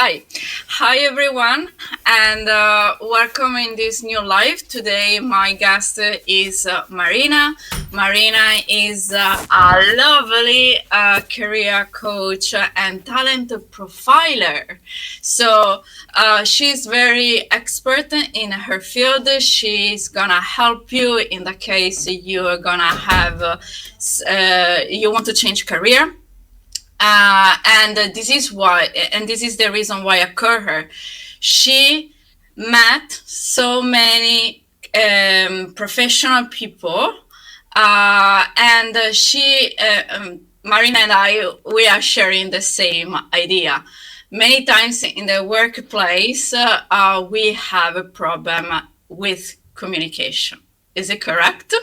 Hi. Hi, everyone, and welcome in this new live. Today, my guest is Marina. Marina is a lovely career coach and talent profiler. So, she's very expert in her field. She's gonna help you in the case you're gonna have, you want to change career, and this is why, and this is the reason why I call her. She met so many professional people, and Marina and I, we are sharing the same idea. Many times in the workplace, we have a problem with communication. Is it correct?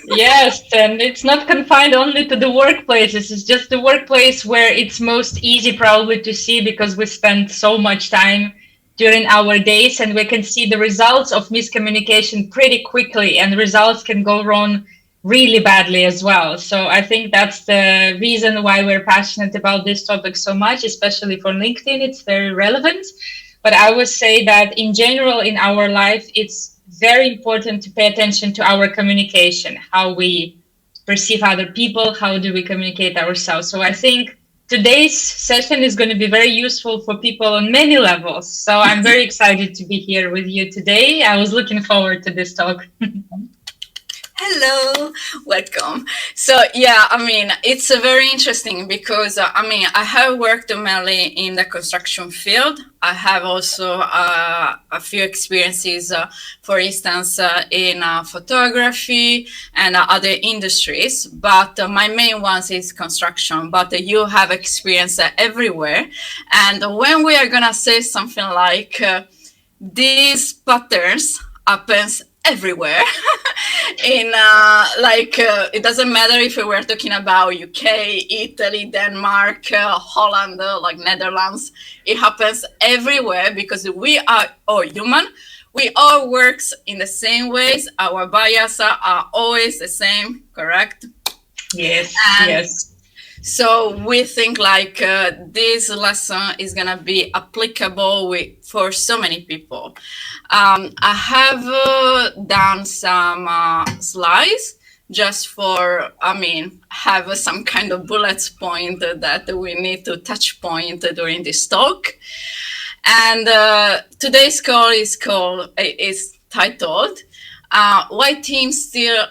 Yes, and it's not confined only to the workplaces. It's just the workplace where it's most easy probably to see because we spend so much time during our days and we can see the results of miscommunication pretty quickly and results can go wrong really badly as well. So I think that's the reason why we're passionate about this topic so much, especially for LinkedIn. It's very relevant. But I would say that in general in our life, it's very important to pay attention to our communication, how we perceive other people, how do we communicate ourselves. So I think today's session is going to be very useful for people on many levels. So I'm very excited to be here with you today. I was looking forward to this talk. Hello, welcome. So yeah, I mean, it's very interesting because I have worked mainly in the construction field. I have also a few experiences, for instance, in photography and other industries. But my main ones is construction. But you have experience everywhere. And when we are gonna say something like these patterns happens everywhere in it doesn't matter if we were talking about UK, Italy, Denmark, Holland, like Netherlands. It happens everywhere because we are all human. We all works in the same ways. Our biases are always the same, correct? Yes, And yes. so we think like this lesson is gonna be applicable for so many people. I have done some slides just for, have some kind of bullets point that we need to touch point during this talk. And today's call is titled "Why Teams Still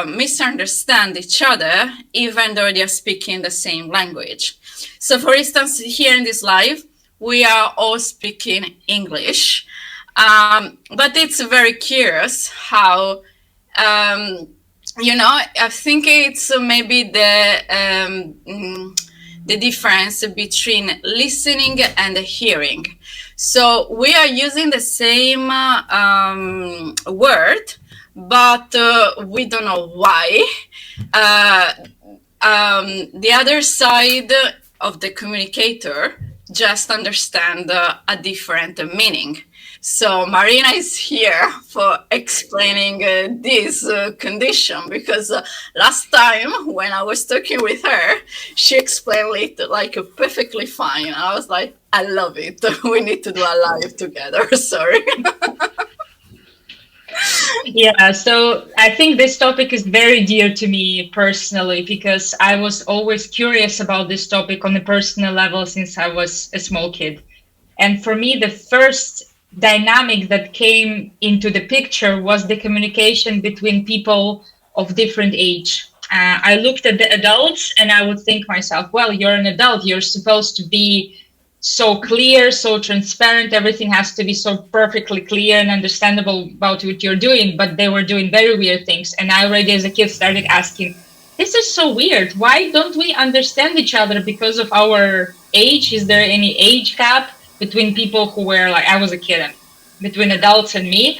Misunderstand Each Other Even Though They Are Speaking the Same Language." So, for instance, here in this live, we are all speaking English, but it's very curious how. I think it's maybe the difference between listening and hearing. So we are using the same word, but we don't know why. The other side of the communicator just understand a different meaning. So Marina is here for explaining this condition because last time when I was talking with her, she explained it like perfectly fine. I was like, I love it. We need to do a live together. Sorry. Yeah, so I think this topic is very dear to me personally because I was always curious about this topic on a personal level since I was a small kid. And for me, the first dynamic that came into the picture was the communication between people of different age. I looked at the adults and I would think myself, well, you're an adult, you're supposed to be so clear, so transparent, everything has to be so perfectly clear and understandable about what you're doing, but they were doing very weird things. And I already as a kid started asking, this is so weird. Why don't we understand each other because of our age? Is there any age gap between people who were like, I was a kid, and between adults and me?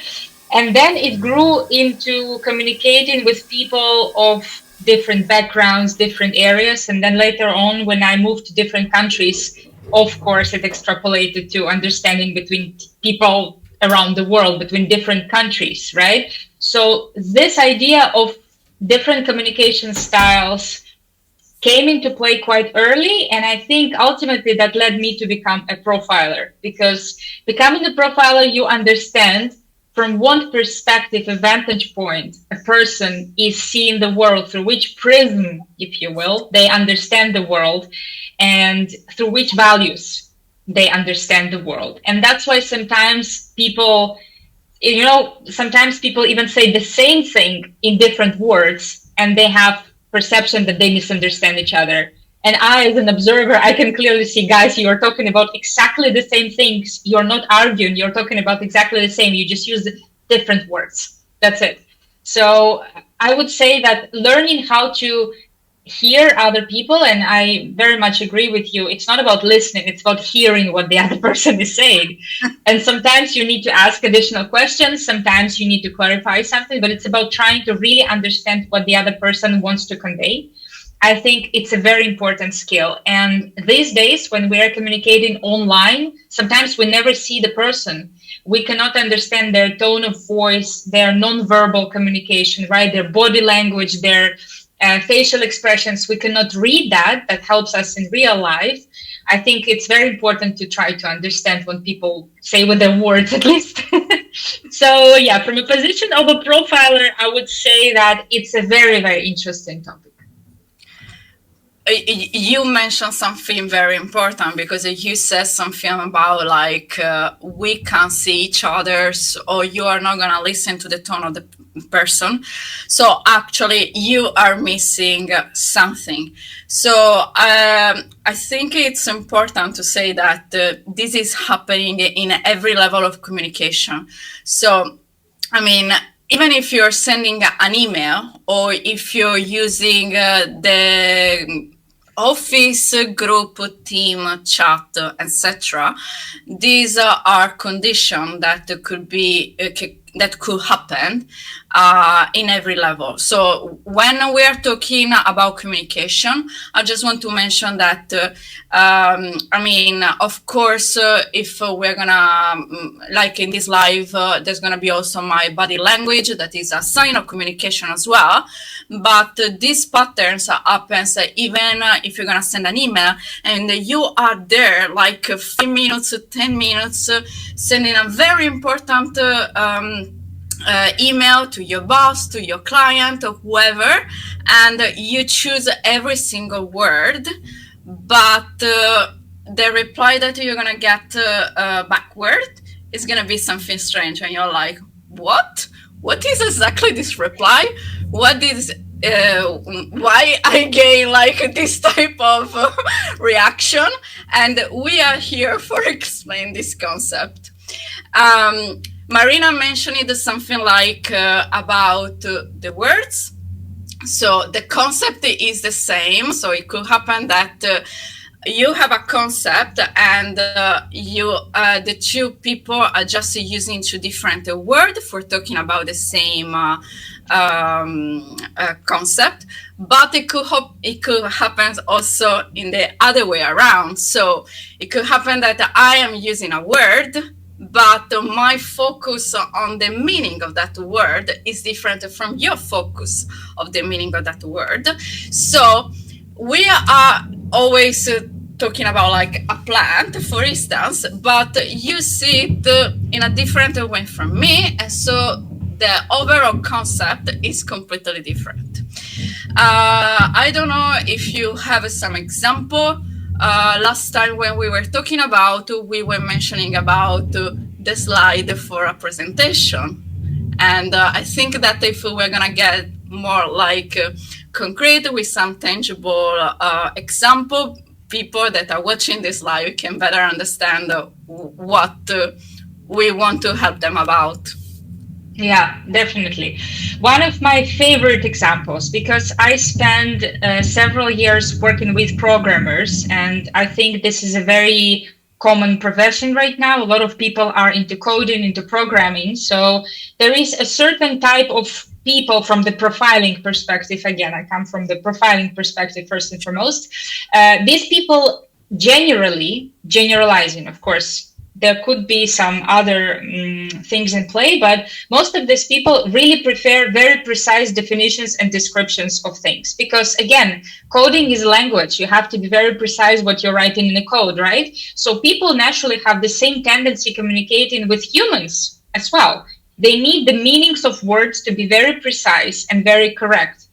And then it grew into communicating with people of different backgrounds, different areas. And then later on, when I moved to different countries, of course, it extrapolated to understanding between people around the world, between different countries, right? So this idea of different communication styles came into play quite early. And I think ultimately that led me to become a profiler, because becoming a profiler, you understand from what perspective, a vantage point, a person is seeing the world, through which prism, if you will, they understand the world, and through which values they understand the world. And that's why sometimes people, sometimes people even say the same thing in different words, and they have perception that they misunderstand each other. And I, as an observer, I can clearly see, guys, you are talking about exactly the same things. You're not arguing. You're talking about exactly the same. You just use different words. That's it. So I would say that learning how to hear other people, and I very much agree with you, it's not about listening, it's about hearing what the other person is saying. And sometimes you need to ask additional questions, sometimes you need to clarify something, but it's about trying to really understand what the other person wants to convey. I think it's a very important skill. And these days, when we are communicating online, sometimes we never see the person. We cannot understand their tone of voice, their nonverbal communication, right? Their body language, their facial expressions. We cannot read that. That helps us in real life. I think it's very important to try to understand what people say with their words, at least. So yeah, from a position of a profiler, I would say that it's a very, very interesting topic. You mentioned something very important, because you said something about like we can't see each other's, or you are not going to listen to the tone of the person. So actually you are missing something. So I think it's important to say that this is happening in every level of communication. So I mean, even if you're sending an email, or if you're using the office group, team chat, etc., these are conditions that could be that could happen in every level. So when we are talking about communication, I just want to mention that I mean, of course, if we're gonna like in this live, there's gonna be also my body language, that is a sign of communication as well. But these patterns happens even if you're gonna send an email and you are there like 5 minutes, 10 minutes, sending a very important email to your boss, to your client, or whoever, and you choose every single word, but the reply that you're gonna get backward is gonna be something strange, and you're like, what? What is exactly this reply? What is why I gain like this type of reaction? And we are here for explain this concept. Marina mentioned something like about the words. So the concept is the same. So it could happen that you have a concept, and the two people are just using two different words for talking about the same concept. But it could happen also in the other way around. So it could happen that I am using a word, but my focus on the meaning of that word is different from your focus of the meaning of that word. So we are always talking about like a plant, for instance, but you see it in a different way from me, and so the overall concept is completely different. I don't know if you have some example. Last time when we were talking about, we were mentioning about the slide for a presentation. And I think that if we're going to get more like concrete with some tangible example, people that are watching this live can better understand what we want to help them about. Yeah, definitely. One of my favorite examples, because I spent several years working with programmers, and I think this is a very common profession right now. A lot of people are into coding, into programming. So there is a certain type of people from the profiling perspective. Again, I come from the profiling perspective first and foremost. These people generalizing, of course, there could be some other things in play, but most of these people really prefer very precise definitions and descriptions of things. Because again, coding is language. You have to be very precise what you're writing in the code, right? So people naturally have the same tendency communicating with humans as well. They need the meanings of words to be very precise and very correct.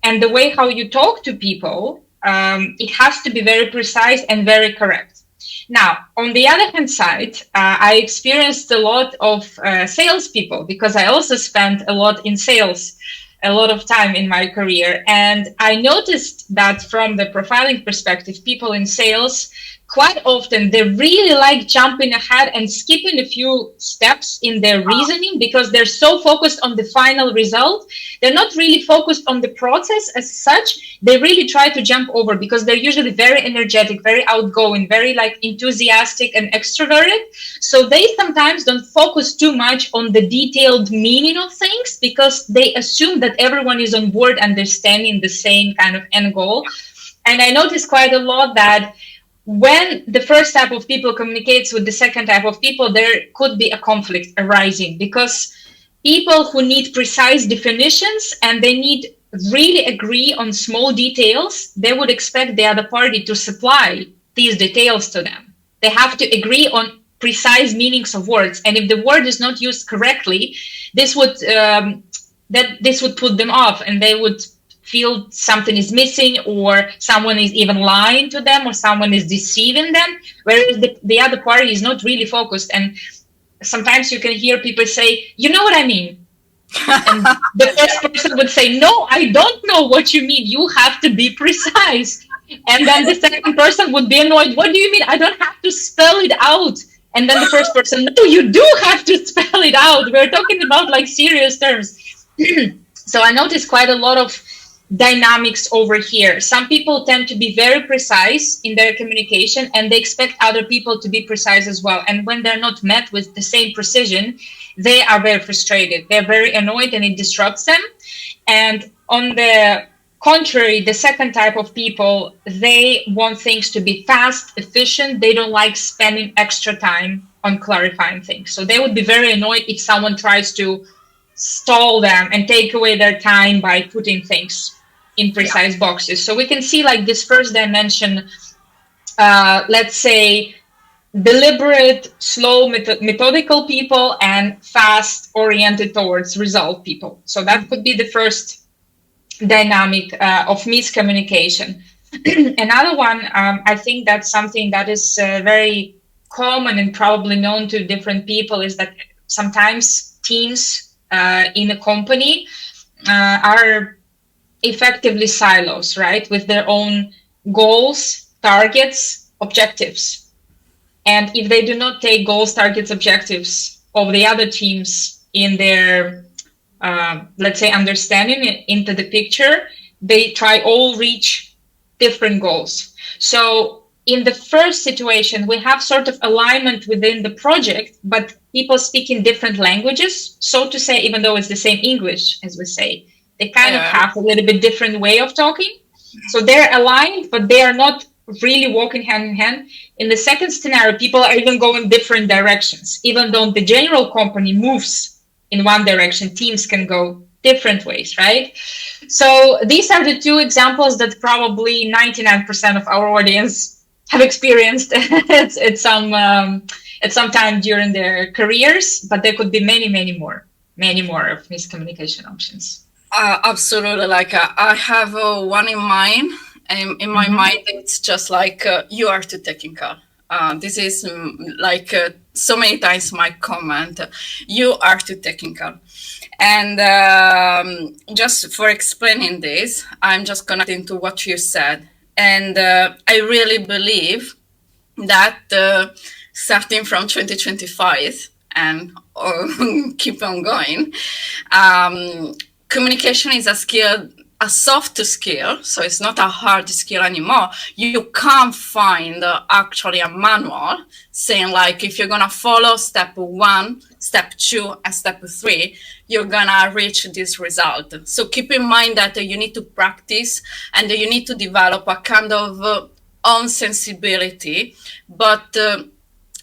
And the way how you talk to people, it has to be very precise and very correct. Now, on the other hand side, I experienced a lot of salespeople because I also spent a lot in sales, a lot of time in my career. And I noticed that from the profiling perspective, people in sales, quite often they really like jumping ahead and skipping a few steps in their reasoning because they're so focused on the final result. They're not really focused on the process as such. They really try to jump over because they're usually very energetic, very outgoing, very like enthusiastic and extroverted. So they sometimes don't focus too much on the detailed meaning of things because they assume that everyone is on board understanding the same kind of end goal. And I noticed quite a lot that when the first type of people communicates with the second type of people, there could be a conflict arising because people who need precise definitions and they need really agree on small details, they would expect the other party to supply these details to them. They have to agree on precise meanings of words, and if the word is not used correctly, this would put them off, and they would feel something is missing, or someone is even lying to them, or someone is deceiving them, whereas the other party is not really focused. And sometimes you can hear people say, you know what I mean? And the first person would say, no, I don't know what you mean. You have to be precise. And then the second person would be annoyed. What do you mean? I don't have to spell it out. And then the first person, no, you do have to spell it out. We're talking about like serious terms. So I noticed quite a lot of dynamics over here. Some people tend to be very precise in their communication and they expect other people to be precise as well. And when they're not met with the same precision, they are very frustrated. They're very annoyed and it disrupts them. And on the contrary, the second type of people, they want things to be fast, efficient. They don't like spending extra time on clarifying things. So they would be very annoyed if someone tries to stall them and take away their time by putting things in precise boxes. So we can see like this first dimension, let's say deliberate, slow, methodical people and fast oriented towards result people. So that could be the first dynamic of miscommunication. Another one, I think that's something that is very common and probably known to different people, is that sometimes teams in a company are effectively silos, right? With their own goals, targets, objectives. And if they do not take goals, targets, objectives of the other teams in their, let's say, understanding into the picture, they try all reach different goals. So in the first situation, we have sort of alignment within the project, but people speak in different languages, so to say, even though it's the same English, as we say. They kind of have a little bit different way of talking. So they're aligned, but they are not really walking hand in hand. In the second scenario, people are even going different directions. Even though the general company moves in one direction, teams can go different ways, right? So these are the two examples that probably 99% of our audience have experienced at some time during their careers, but there could be many more of miscommunication options. Absolutely. Like I have one in mind, and in my mind, it's just like you are too technical. This is like so many times my comment, you are too technical. And just for explaining this, I'm just connecting to what you said. And I really believe that starting from 2025 and keep on going, communication is a skill, a soft skill, so it's not a hard skill anymore. You can't find actually a manual saying like, if you're gonna follow step 1, step 2, and step 3, you're gonna reach this result. So keep in mind that you need to practice and you need to develop a kind of own sensibility, but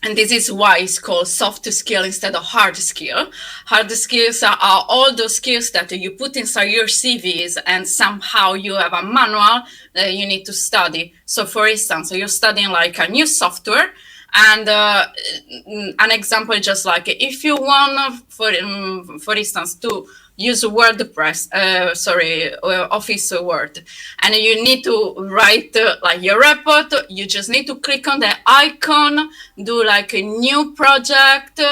And this is why it's called soft skill instead of hard skill. Hard skills are all those skills that you put inside your CVs and somehow you have a manual that you need to study. So for instance, you're studying like a new software, and an example just like if you want, for instance, to use WordPress, Office Word, and you need to write like your report, you just need to click on the icon, do like a new project,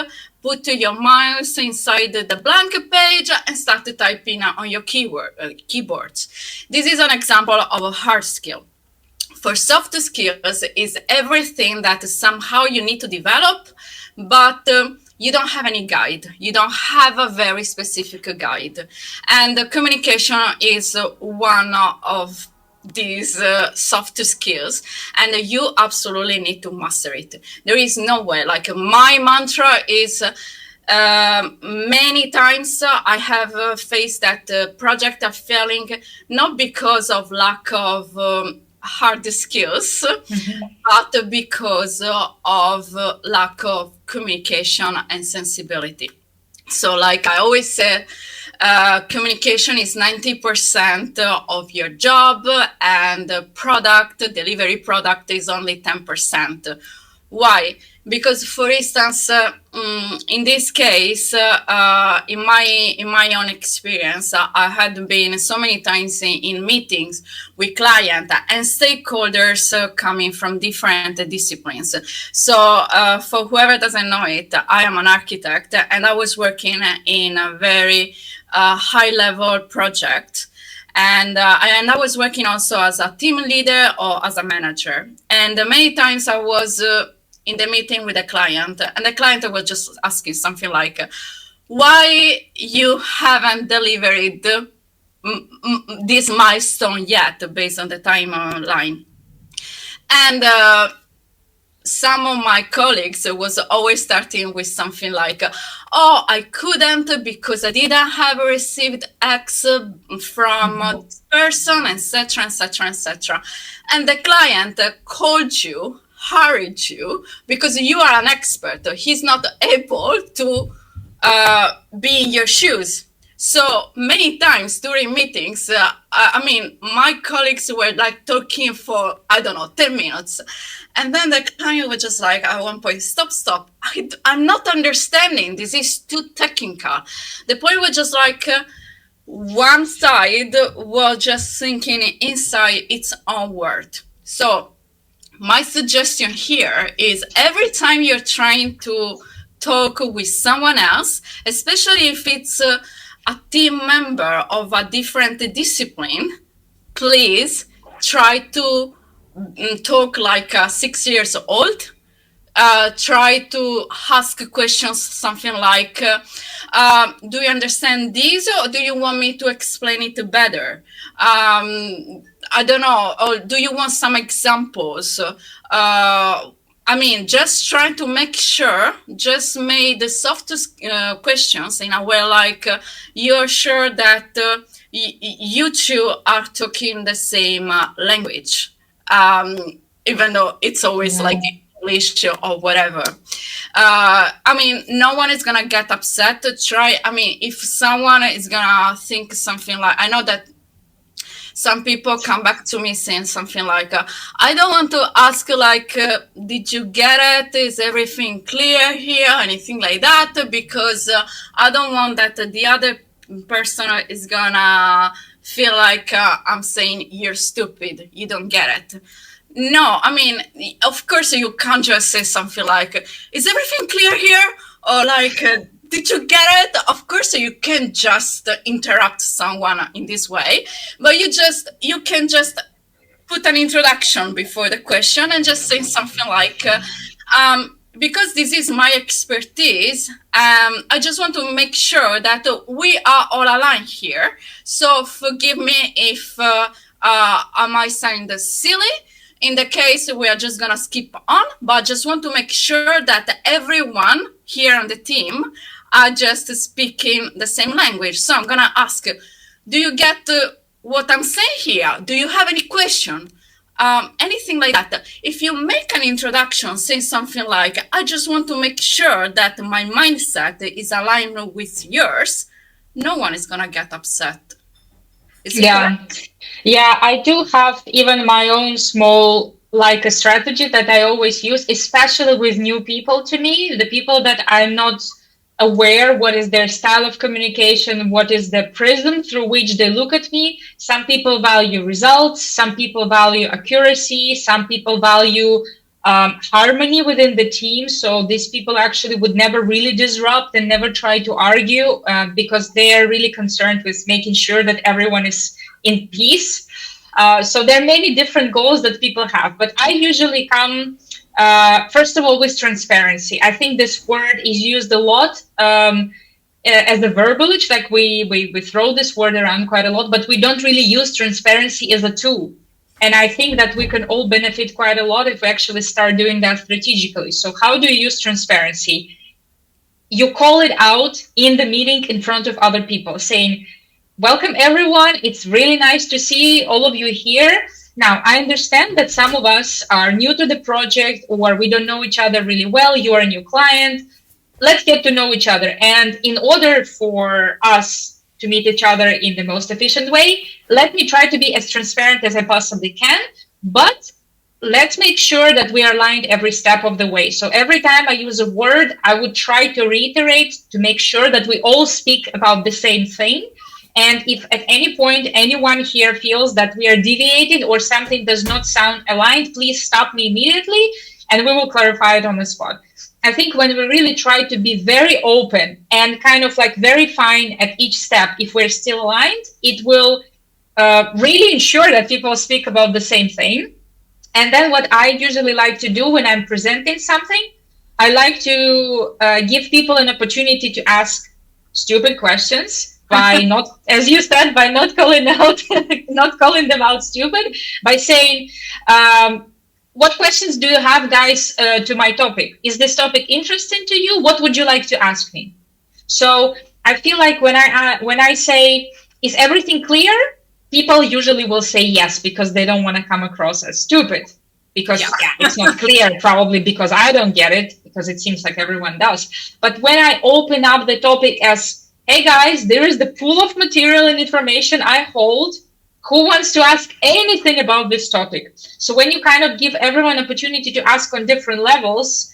put your mouse inside the blank page and start typing on your keyboards. This is an example of a hard skill. For soft skills is everything that somehow you need to develop, but you don't have any guide. You don't have a very specific guide. And communication is one of these soft skills, and you absolutely need to master it. There is no way. Like my mantra is many times I have faced that project are failing not because of lack of hard skills, but because of lack of communication and sensibility. So, like I always say, communication is 90% of your job, and delivery product is only 10%. Why? Because, for instance, in this case, in my own experience, I had been so many times in meetings with clients and stakeholders coming from different disciplines. So, for whoever doesn't know it, I am an architect, and I was working in a very high-level project. And I was working also as a team leader or as a manager. And many times I was in the meeting with a client, and the client was just asking something like, why you haven't delivered this milestone yet based on the timeline. And some of my colleagues was always starting with something like, oh, I couldn't because I didn't have received X from this person, etc., etc., etc. And the client called you, hurried you, because you are an expert. He's not able to be in your shoes. So many times during meetings, my colleagues were like talking for, I don't know, 10 minutes. And then the client was just like, at one point, stop. I'm not understanding. This is too technical. The point was just like, one side was just thinking inside its own word. So my suggestion here is every time you're trying to talk with someone else, especially if it's a team member of a different discipline, please try to talk like 6 years old. Try to ask questions, something like, do you understand this, or do you want me to explain it better? I don't know. Or do you want some examples? Just trying to make sure, just make the softest questions in a way like you're sure that you two are talking the same language. Even though it's always like English or whatever. No one is gonna get upset to try. If someone is gonna think something like, I know that some people come back to me saying something like, I don't want to ask like, did you get it? Is everything clear here? Anything like that, because I don't want that the other person is gonna feel like I'm saying you're stupid, you don't get it. No, of course you can't just say something like, is everything clear here? Or like, did you get it? Of course you can't just interrupt someone in this way, but you can just put an introduction before the question and just say something like, because this is my expertise, I just want to make sure that we are all aligned here. So forgive me if I might sound silly. In the case, we are just gonna skip on, but I just want to make sure that everyone here on the team are just speaking the same language. So I'm gonna ask, do you get what I'm saying here? Do you have any question? anything like that. If you make an introduction, say something like, I just want to make sure that my mindset is aligned with yours, no one is going to get upset. Is it correct? Yeah. Yeah, I do have even my own small like a strategy that I always use, especially with new people to me, the people that I'm not aware what is their style of communication, what is the prism through which they look at me. Some people value results, some people value accuracy, some people value harmony within the team. So these people actually would never really disrupt and never try to argue because they are really concerned with making sure that everyone is in peace. So there are many different goals that people have, but I usually come first of all with transparency. I think this word is used a lot as a verbalage, like we throw this word around quite a lot, but we don't really use transparency as a tool. And I think that we can all benefit quite a lot if we actually start doing that strategically. So how do you use transparency? You call it out in the meeting in front of other people, saying, welcome everyone. It's really nice to see all of you here. Now, I understand that some of us are new to the project or we don't know each other really well. You are a new client. Let's get to know each other. And in order for us to meet each other in the most efficient way, let me try to be as transparent as I possibly can. But let's make sure that we are aligned every step of the way. So every time I use a word, I would try to reiterate to make sure that we all speak about the same thing. And if at any point anyone here feels that we are deviating or something does not sound aligned, please stop me immediately and we will clarify it on the spot. I think when we really try to be very open and kind of like very fine at each step, if we're still aligned, it will really ensure that people speak about the same thing. And then what I usually like to do when I'm presenting something, I like to give people an opportunity to ask stupid questions by not, as you said, by not calling out, not calling them out stupid, by saying, what questions do you have, guys, to my topic? Is this topic interesting to you? What would you like to ask me? So I feel like when I say, is everything clear? People usually will say yes because they don't want to come across as stupid because it's not clear, probably because I don't get it, because it seems like everyone does. But when I open up the topic as, hey guys, there is the pool of material and information I hold. Who wants to ask anything about this topic? So when you kind of give everyone opportunity to ask on different levels,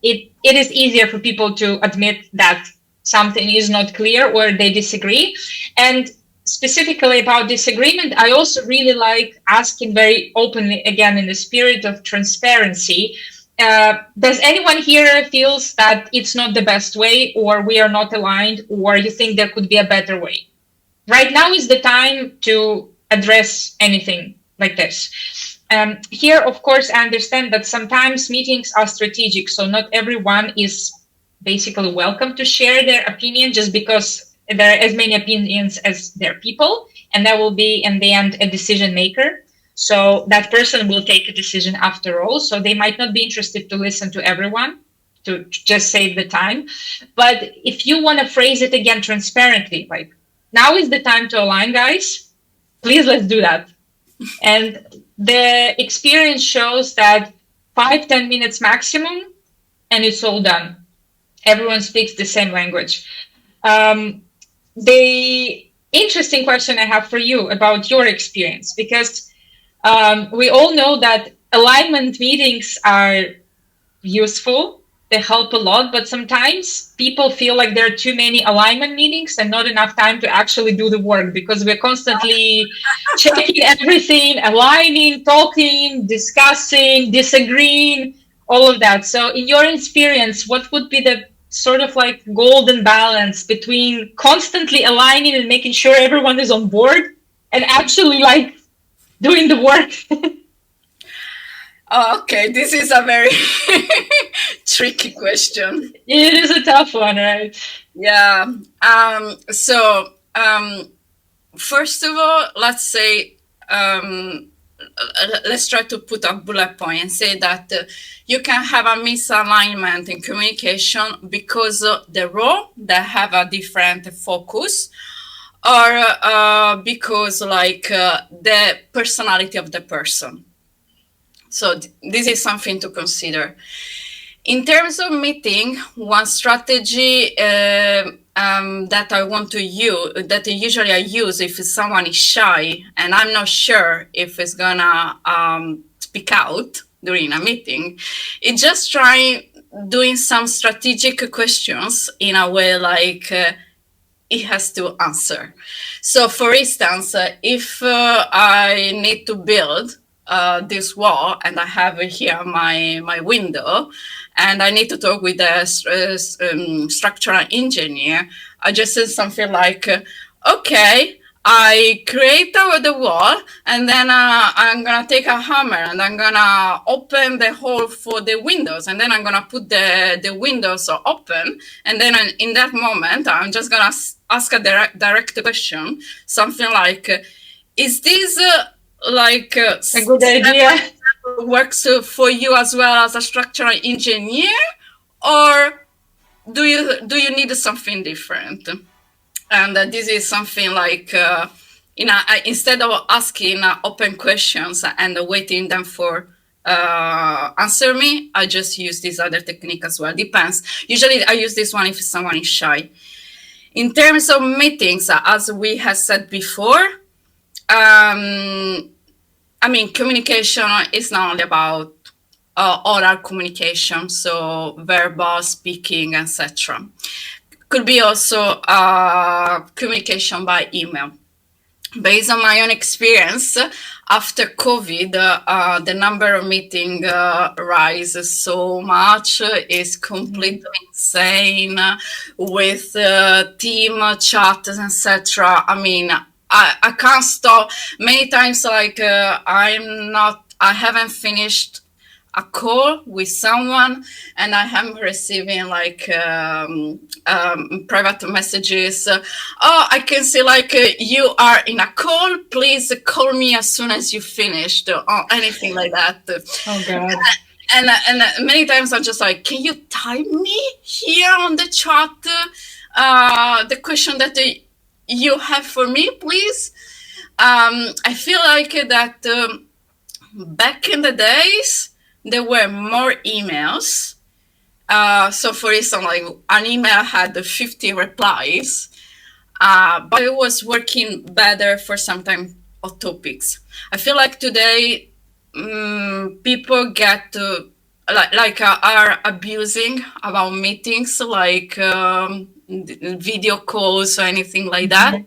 it is easier for people to admit that something is not clear or they disagree. And specifically about disagreement, I also really like asking very openly, again, in the spirit of transparency. Does anyone here feels that it's not the best way, or we are not aligned, or you think there could be a better way? Right now is the time to address anything like this. Here, of course, I understand that sometimes meetings are strategic, so not everyone is basically welcome to share their opinion just because there are as many opinions as there are people, and that will be, in the end, a decision maker. So that person will take a decision after all. So they might not be interested to listen to everyone, to just save the time. But if you want to phrase it again transparently, like, now is the time to align, guys. Please, let's do that. And the experience shows that 5-10 minutes maximum, and it's all done. Everyone speaks the same language. The interesting question I have for you about your experience, because we all know that alignment meetings are useful. They help a lot, but sometimes people feel like there are too many alignment meetings and not enough time to actually do the work because we're constantly checking everything, aligning, talking, discussing, disagreeing, all of that. So in your experience, what would be the sort of like golden balance between constantly aligning and making sure everyone is on board and actually like doing the work? Oh, okay, this is a very tricky question. It is a tough one, right? Yeah. First of all, let's say, let's try to put a bullet point and say that you can have a misalignment in communication because the role that have a different focus, or because like the personality of the person. So this is something to consider. In terms of meeting, one strategy that I want to use, that usually I use if someone is shy and I'm not sure if it's gonna speak out during a meeting, is just try doing some strategic questions in a way like it has to answer. So, for instance, if I need to build this wall and I have here my window and I need to talk with a structural engineer, I just say something like, okay, I create the wall and then I'm gonna take a hammer and I'm gonna open the hole for the windows and then I'm gonna put the windows open and then in that moment I'm just gonna ask a direct question, something like, is this A good idea. works for you as well as a structural engineer, or do you need something different? And this is something like instead of asking open questions and waiting them for answer me, I just use this other technique as well. Depends. Usually I use this one if someone is shy. In terms of meetings, as we have said before, communication is not only about oral communication, so verbal speaking, etc. Could be also communication by email. Based on my own experience, after COVID, the number of meetings rises so much. It's completely insane with team chats, etc. I can't stop. Many times, like I haven't finished a call with someone and I am receiving like private messages. Oh, I can see like you are in a call. Please call me as soon as you finished, or anything like that. Oh God. And many times I'm just like, can you type me here on the chat the question that you have for me, please? I feel like that back in the days, there were more emails. So, for instance, like an email had 50 replies, but it was working better for some time of topics. I feel like today people get are abusing about meetings, like video calls or anything like that.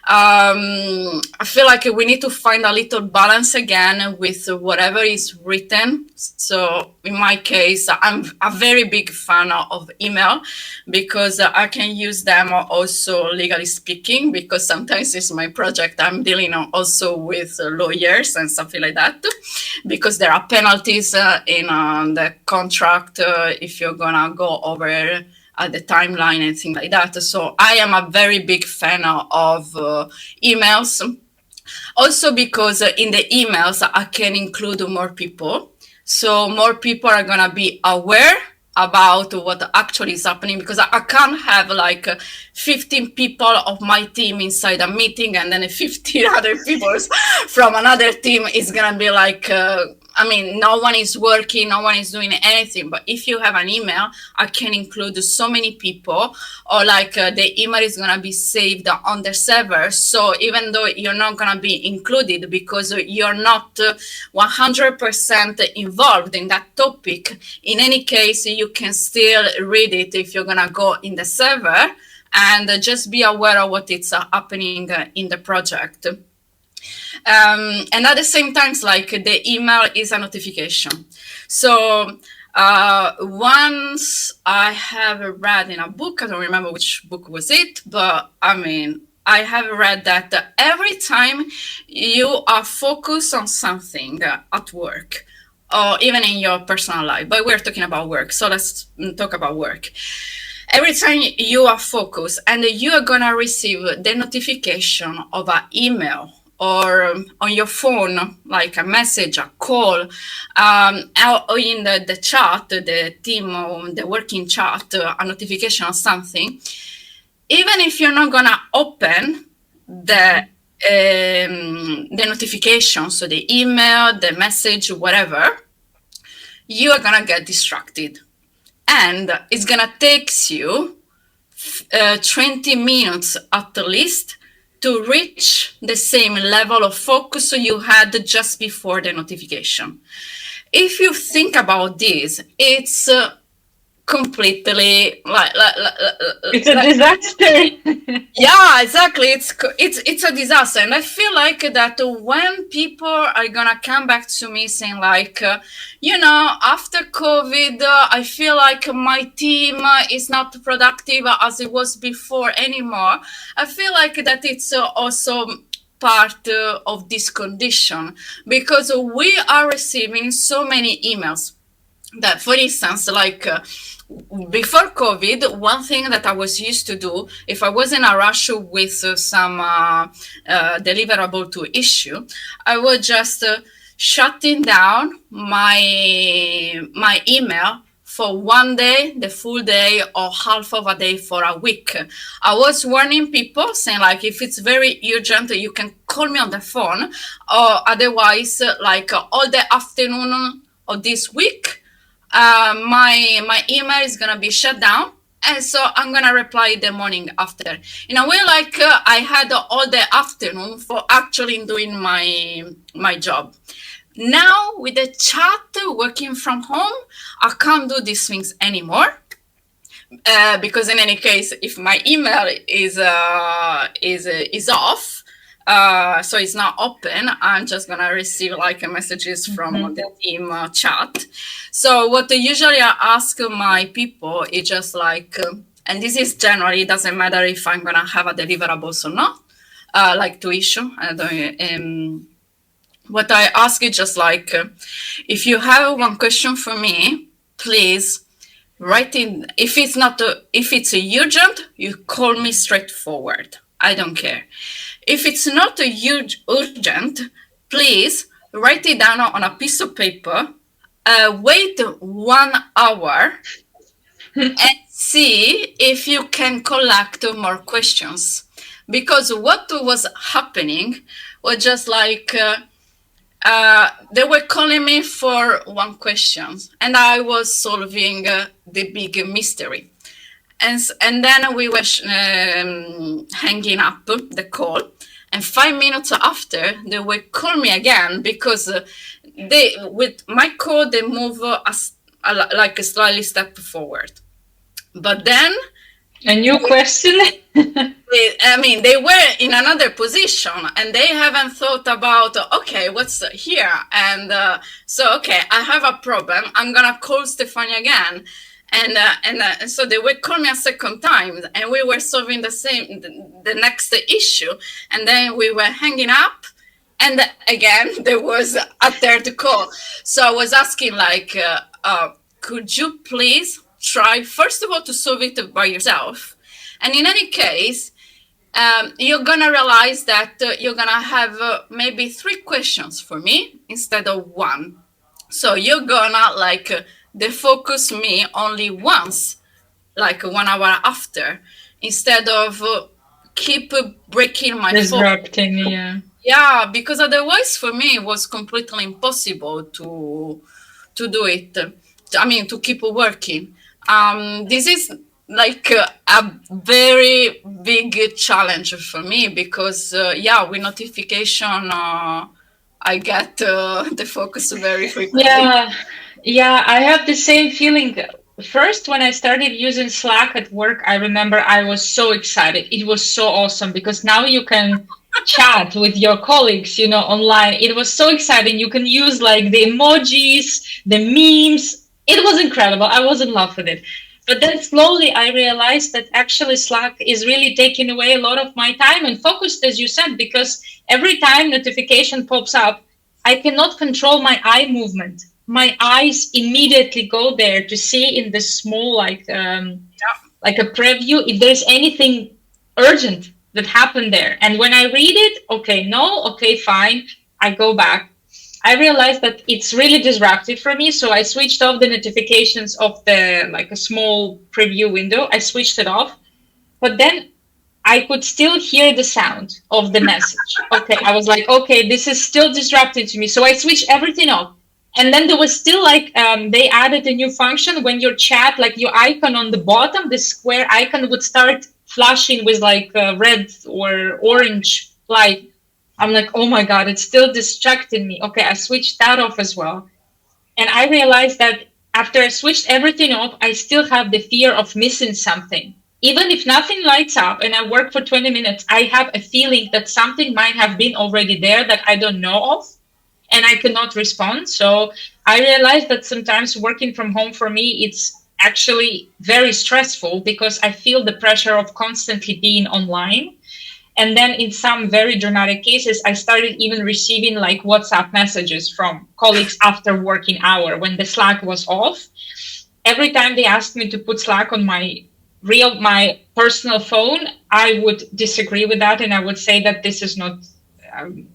I feel like we need to find a little balance again with whatever is written. So in my case, I'm a very big fan of email because I can use them also legally speaking, because sometimes it's my project. I'm dealing also with lawyers and something like that, because there are penalties in the contract if you're gonna go over the timeline and things like that. So I am a very big fan of emails. Also because in the emails I can include more people. So more people are going to be aware about what actually is happening, because I can't have like 15 people of my team inside a meeting and then 15 other people from another team is going to be like no one is working, no one is doing anything. But if you have an email, I can include so many people, or like the email is going to be saved on the server. So even though you're not going to be included because you're not 100% involved in that topic, in any case, you can still read it if you're going to go in the server, and just be aware of what is happening in the project. And at the same time, like the email is a notification. So once I have read in a book, I don't remember which book was it, but I have read that every time you are focused on something at work, or even in your personal life, but we're talking about work, so let's talk about work. Every time you are focused and you are going to receive the notification of an email or on your phone, like a message, a call, or in the chat, the team, or the working chat, a notification or something, even if you're not gonna open the notification, so the email, the message, whatever, you are gonna get distracted, and it's gonna take you 20 minutes at least to reach the same level of focus you had just before the notification. If you think about this, it's completely It's a disaster. yeah, exactly. It's a disaster, and I feel like that when people are gonna come back to me saying like, after COVID, I feel like my team is not productive as it was before anymore. I feel like that it's also part of this condition, because we are receiving so many emails that, for instance, like before COVID, one thing that I was used to do, if I was in a rush with some deliverable to issue, I was just shutting down my email for one day, the full day, or half of a day for a week. I was warning people saying like, if it's very urgent, you can call me on the phone, or otherwise, like all the afternoon of this week, my email is gonna be shut down, and so I'm gonna reply the morning after. In a way, like I had all the afternoon for actually doing my job. Now with the chat, working from home, I can't do these things anymore. Because in any case, if my email is off, so it's not open, I'm just gonna receive like messages from the team chat. So what usually I ask my people is just like, and this is generally, it doesn't matter if I'm gonna have a deliverables or not, like to issue. What I ask is just like, if you have one question for me, please write in. If it's not if it's urgent, you call me straightforward. I don't care. If it's not a huge urgent, please write it down on a piece of paper. Wait 1 hour and see if you can collect more questions. Because what was happening was just like, they were calling me for one question, and I was solving the big mystery. And then we were hanging up the call, and 5 minutes after, they will call me again, because they, with my call, they move like a slightly step forward. But then A new question? they were in another position, and they haven't thought about, okay, what's here? And so, okay, I have a problem. I'm gonna call Stefania again, and so they would call me a second time, and we were solving the next issue, and then we were hanging up, and again there was a third call. So I was asking like, could you please try first of all to solve it by yourself, and in any case, you're gonna realize that you're gonna have maybe 3 questions for me instead of 1. So you're gonna like defocus me only once, like 1 hour after, instead of keep breaking my focus. Disrupting, yeah. Yeah, because otherwise for me it was completely impossible to do it. I mean, to keep working. This is like a very big challenge for me, because with notification, I get the focus very frequently. Yeah, I have the same feeling. First, when I started using Slack at work, I remember I was so excited. It was so awesome because now you can chat with your colleagues, online. It was so exciting. You can use like the emojis, the memes. It was incredible. I was in love with it. But then slowly I realized that actually Slack is really taking away a lot of my time and focus, as you said, because every time notification pops up, I cannot control my eye movement. My eyes immediately go there to see in the small, like a preview, if there's anything urgent that happened there. And when I read it, okay, no, okay, fine, I go back. I realized that it's really disruptive for me, so I switched off the notifications of the like a small preview window. I switched it off, but then I could still hear the sound of the message. Okay, I was like, okay, this is still disrupting to me. So I switched everything off. And then there was still like, they added a new function when your chat, like your icon on the bottom, the square icon would start flashing with like red or orange light. I'm like, oh my God, it's still distracting me. Okay, I switched that off as well. And I realized that after I switched everything off, I still have the fear of missing something. Even if nothing lights up and I work for 20 minutes, I have a feeling that something might have been already there that I don't know of and I cannot respond. So I realized that sometimes working from home for me, it's actually very stressful because I feel the pressure of constantly being online. And then in some very dramatic cases, I started even receiving like WhatsApp messages from colleagues after working hour when the Slack was off. Every time they asked me to put Slack on my personal phone, I would disagree with that and I would say that this is not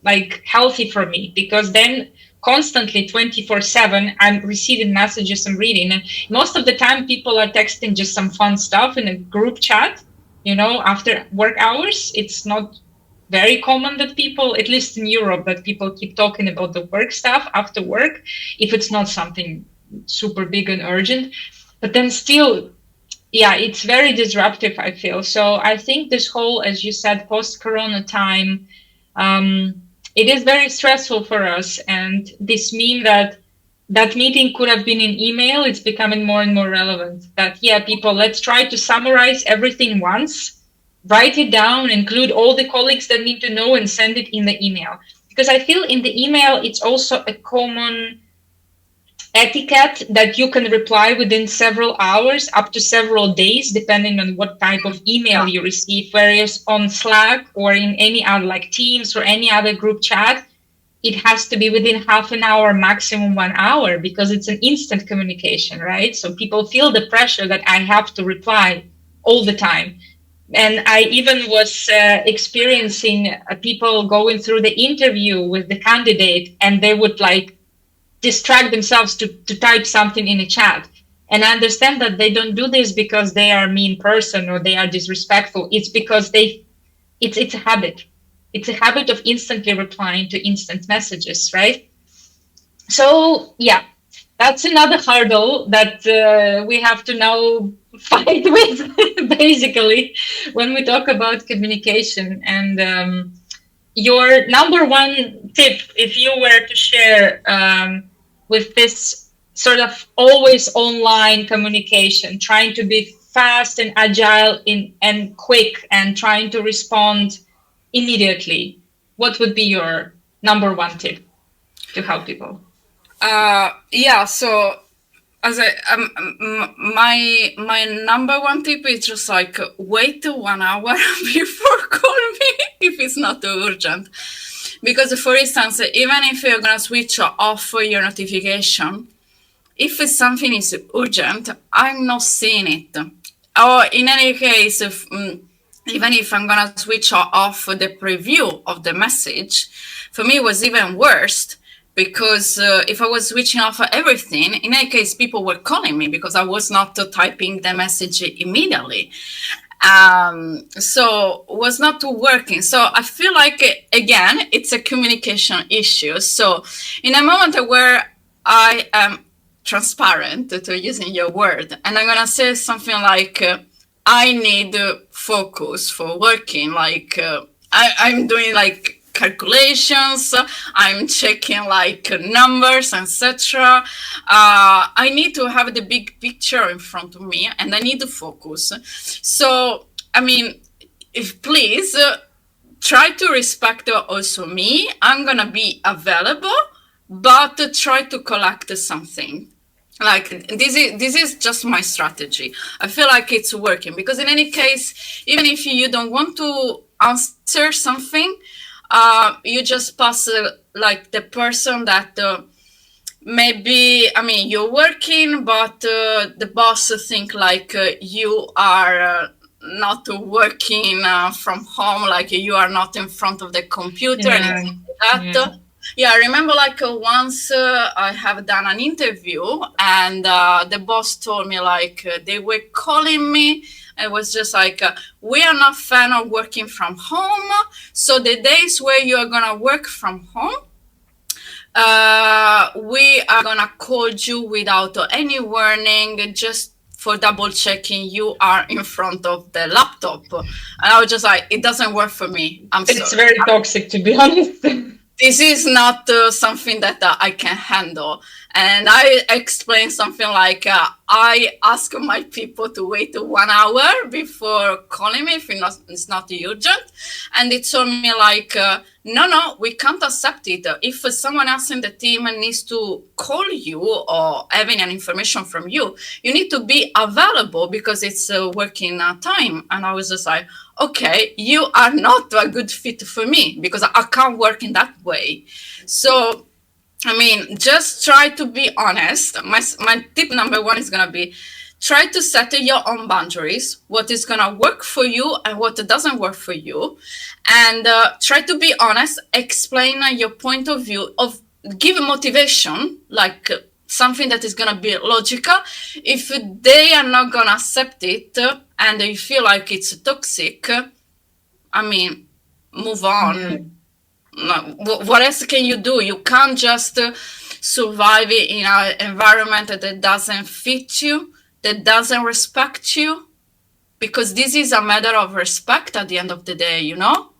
like healthy for me, because then constantly 24/7 I'm receiving messages and reading, and most of the time people are texting just some fun stuff in a group chat, after work hours. It's not very common that people, at least in Europe, that people keep talking about the work stuff after work if it's not something super big and urgent. But then still, yeah, it's very disruptive, I feel. So I think this whole, as you said, post-corona time, it is very stressful for us. And this mean that meeting could have been in email, it's becoming more and more relevant. That, yeah, people, let's try to summarize everything once, write it down, include all the colleagues that need to know, and send it in the email. Because I feel in the email, it's also a common etiquette that you can reply within several hours up to several days depending on what type of email you receive, whereas on Slack or in any other like Teams or any other group chat, it has to be within half an hour, maximum 1 hour, because it's an instant communication, right? So people feel the pressure that I have to reply all the time. And I even was experiencing people going through the interview with the candidate, and they would like distract themselves to type something in a chat. And I understand that they don't do this because they are a mean person or they are disrespectful. It's because it's a habit. It's a habit of instantly replying to instant messages, right? So yeah, that's another hurdle that we have to now fight with, basically, when we talk about communication. And your number one tip, if you were to share with this sort of always online communication, trying to be fast and agile and quick and trying to respond immediately, what would be your number one tip to help people? Yeah, so as my number one tip is just like wait 1 hour before calling me if it's not urgent. Because for instance, even if you're gonna switch off your notification, if something is urgent, I'm not seeing it. Or in any case, even if I'm gonna switch off the preview of the message, for me it was even worse because if I was switching off everything, in any case, people were calling me because I was not typing the message immediately. So was not working. So I feel like, again, it's a communication issue. So in a moment where I am transparent, to using your word, and I'm gonna say something like, I need focus for working, like I'm doing like calculations, I'm checking like numbers, etc. I need to have the big picture in front of me and I need to focus. So I mean, if please try to respect also me. I'm gonna be available, but try to collect something. Like this is just my strategy. I feel like it's working because in any case, even if you don't want to answer something, you just pass like the person that maybe, I mean, you're working, but the boss think like you are not working from home, like you are not in front of the computer and Yeah, things like that. yeah. Yeah, I remember like once I have done an interview and the boss told me like they were calling me. It was just like, we are not fan of working from home. So the days where you are going to work from home, we are going to call you without any warning, just for double checking you are in front of the laptop. And I was just like, it doesn't work for me. I'm It's sorry. very toxic, to be honest. This is not something that I can handle. And I explained something like, I ask my people to wait 1 hour before calling me if it's not urgent. And they told me like, no, we can't accept it. If someone else in the team needs to call you or having an information from you, you need to be available because it's working time. And I was just like, okay, you are not a good fit for me because I can't work in that way. So, I mean, just try to be honest. My tip number one is going to be try to set your own boundaries, what is going to work for you and what doesn't work for you. And try to be honest, explain your point of view, of give motivation, like something that is going to be logical. If they are not going to accept it and you feel like it's toxic, I mean, move Yeah. on. What else can you do? You can't just survive in an environment that doesn't fit you, that doesn't respect you, because this is a matter of respect at the end of the day, you know?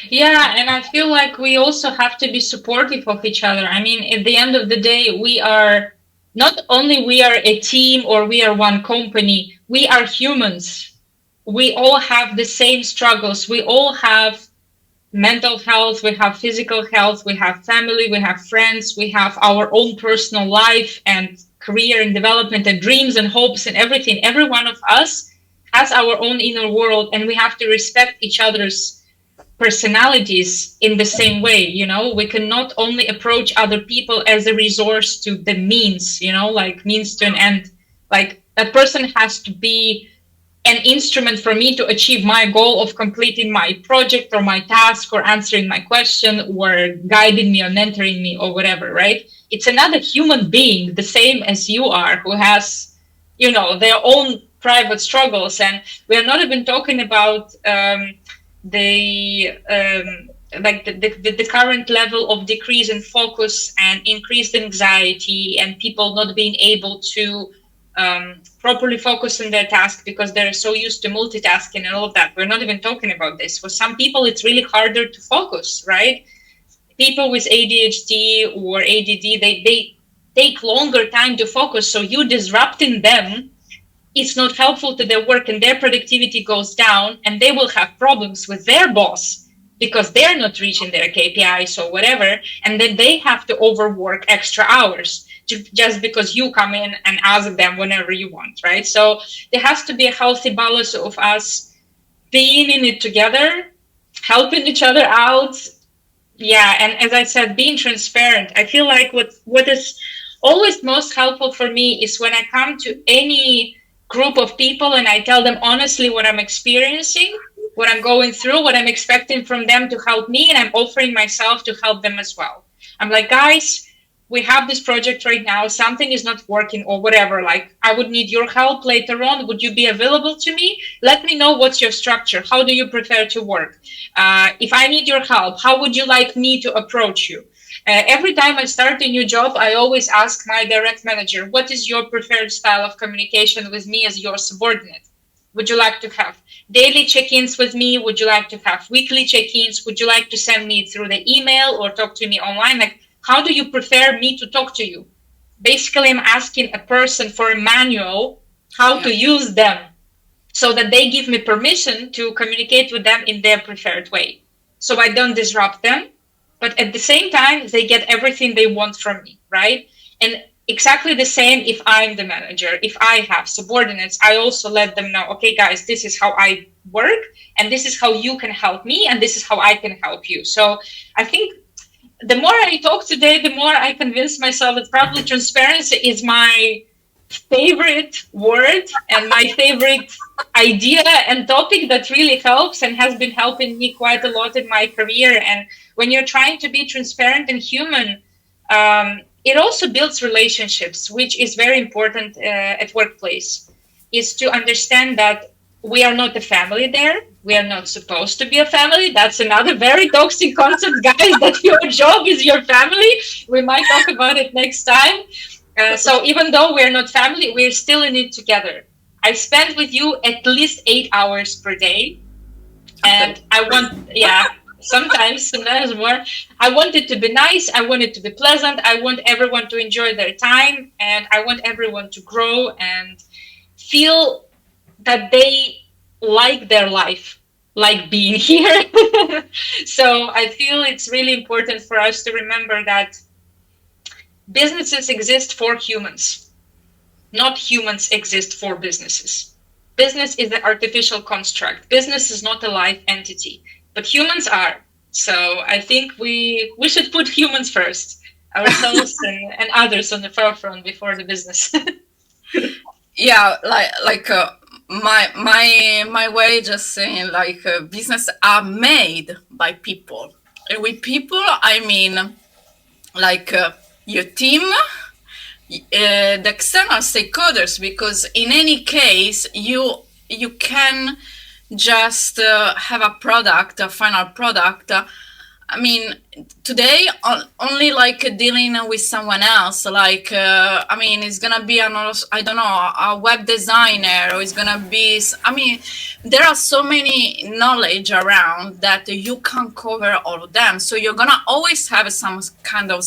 Yeah, and I feel like we also have to be supportive of each other. I mean, at the end of the day, we are not only we are a team or we are one company, we are humans. We all have the same struggles. We all have mental health, we have physical health, we have family, we have friends, we have our own personal life and career and development and dreams and hopes and everything. Every one of us has our own inner world, and we have to respect each other's personalities in the same way. We can not only approach other people as a resource to the means, like means to an end. Like that person has to be an instrument for me to achieve my goal of completing my project or my task or answering my question or guiding me or mentoring me or whatever, right? It's another human being, the same as you are, who has, their own private struggles. And we're not even talking about the like the current level of decrease in focus and increased anxiety and people not being able to properly focus on their task because they're so used to multitasking and all of that. We're not even talking about this. For some people, it's really harder to focus, right? People with ADHD or ADD, they take longer time to focus. So you disrupting them, it's not helpful to their work and their productivity goes down and they will have problems with their boss because they're not reaching their KPIs or whatever. And then they have to overwork extra hours just because you come in and ask them whenever you want, right? So there has to be a healthy balance of us being in it together, helping each other out. Yeah, and as I said, being transparent. I feel like what is always most helpful for me is when I come to any group of people and I tell them honestly what I'm experiencing, what I'm going through, what I'm expecting from them to help me, and I'm offering myself to help them as well. I'm like, guys, we have this project right now, something is not working or whatever. Like, I would need your help later on. Would you be available to me? Let me know what's your structure. How do you prefer to work? If I need your help, how would you like me to approach you? Every time I start a new job, I always ask my direct manager, what is your preferred style of communication with me as your subordinate? Would you like to have daily check-ins with me? Would you like to have weekly check-ins? Would you like to send me through the email or talk to me online? Like, how do you prefer me to talk to you? Basically, I'm asking a person for a manual how to use them so that they give me permission to communicate with them in their preferred way. So I don't disrupt them, but at the same time, they get everything they want from me, right? And exactly the same if I'm the manager. If I have subordinates, I also let them know, okay, guys, this is how I work, and this is how you can help me, and this is how I can help you. So I think the more I talk today, the more I convince myself that probably transparency is my favorite word and my favorite idea and topic that really helps and has been helping me quite a lot in my career. And when you're trying to be transparent and human, it also builds relationships, which is very important at workplace, is to understand that we are not a family there. We are not supposed to be a family. That's another very toxic concept, guys, that your job is your family. We might talk about it next time. So even though we're not family, we're still in it together. I spend with you at least 8 hours per day. And I want, yeah, sometimes more. I want it to be nice. I want it to be pleasant. I want everyone to enjoy their time. And I want everyone to grow and feel that they like their life, like being here. So I feel it's really important for us to remember that businesses exist for humans, not humans exist for businesses. Business is an artificial construct. Business is not a live entity, but humans are. So I think we should put humans first, ourselves and others on the forefront before the business. Yeah, my way just saying business are made by people. And with people, I mean your team, the external stakeholders, because in any case you can just have a product, a final product. I mean, today only dealing with someone else. I mean, it's gonna be another, I don't know, a web designer, or it's gonna be. I mean, there are so many knowledge around that you can't cover all of them. So you're gonna always have some kind of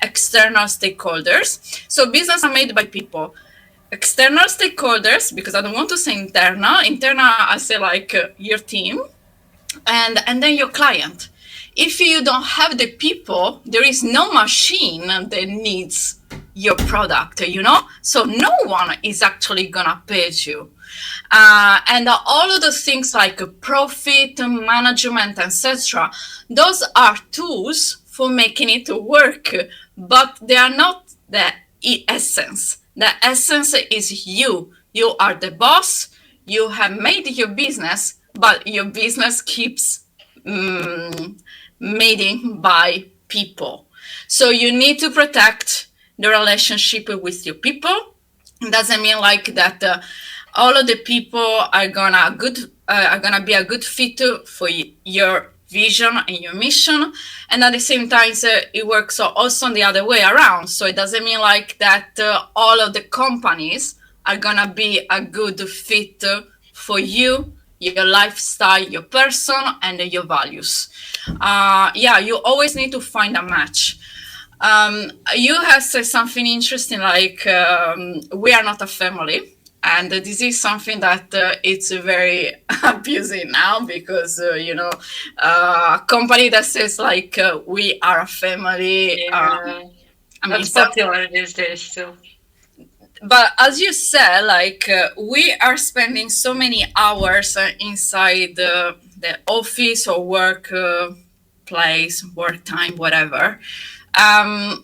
external stakeholders. So business are made by people. External stakeholders, because I don't want to say internal. Internal, I say your team, and then your client. If you don't have the people, there is no machine that needs your product, so no one is actually gonna pay you. And all of those things like profit management, etc., those are tools for making it work, but they are not the essence. The essence is you are the boss. You have made your business, but your business keeps made by people. So you need to protect the relationship with your people. It doesn't mean that all of the people are gonna be a good fit for your vision and your mission. And at the same time, it works also on the other way around. So it doesn't mean that all of the companies are gonna be a good fit for you, your lifestyle, your person, and your values. You always need to find a match. You have said something interesting, we are not a family. And this is something that it's very abusing now, because, a company that says we are a family. Yeah. I mean, that's popular these days too. But as you said, we are spending so many hours inside the office or work place, work time, whatever.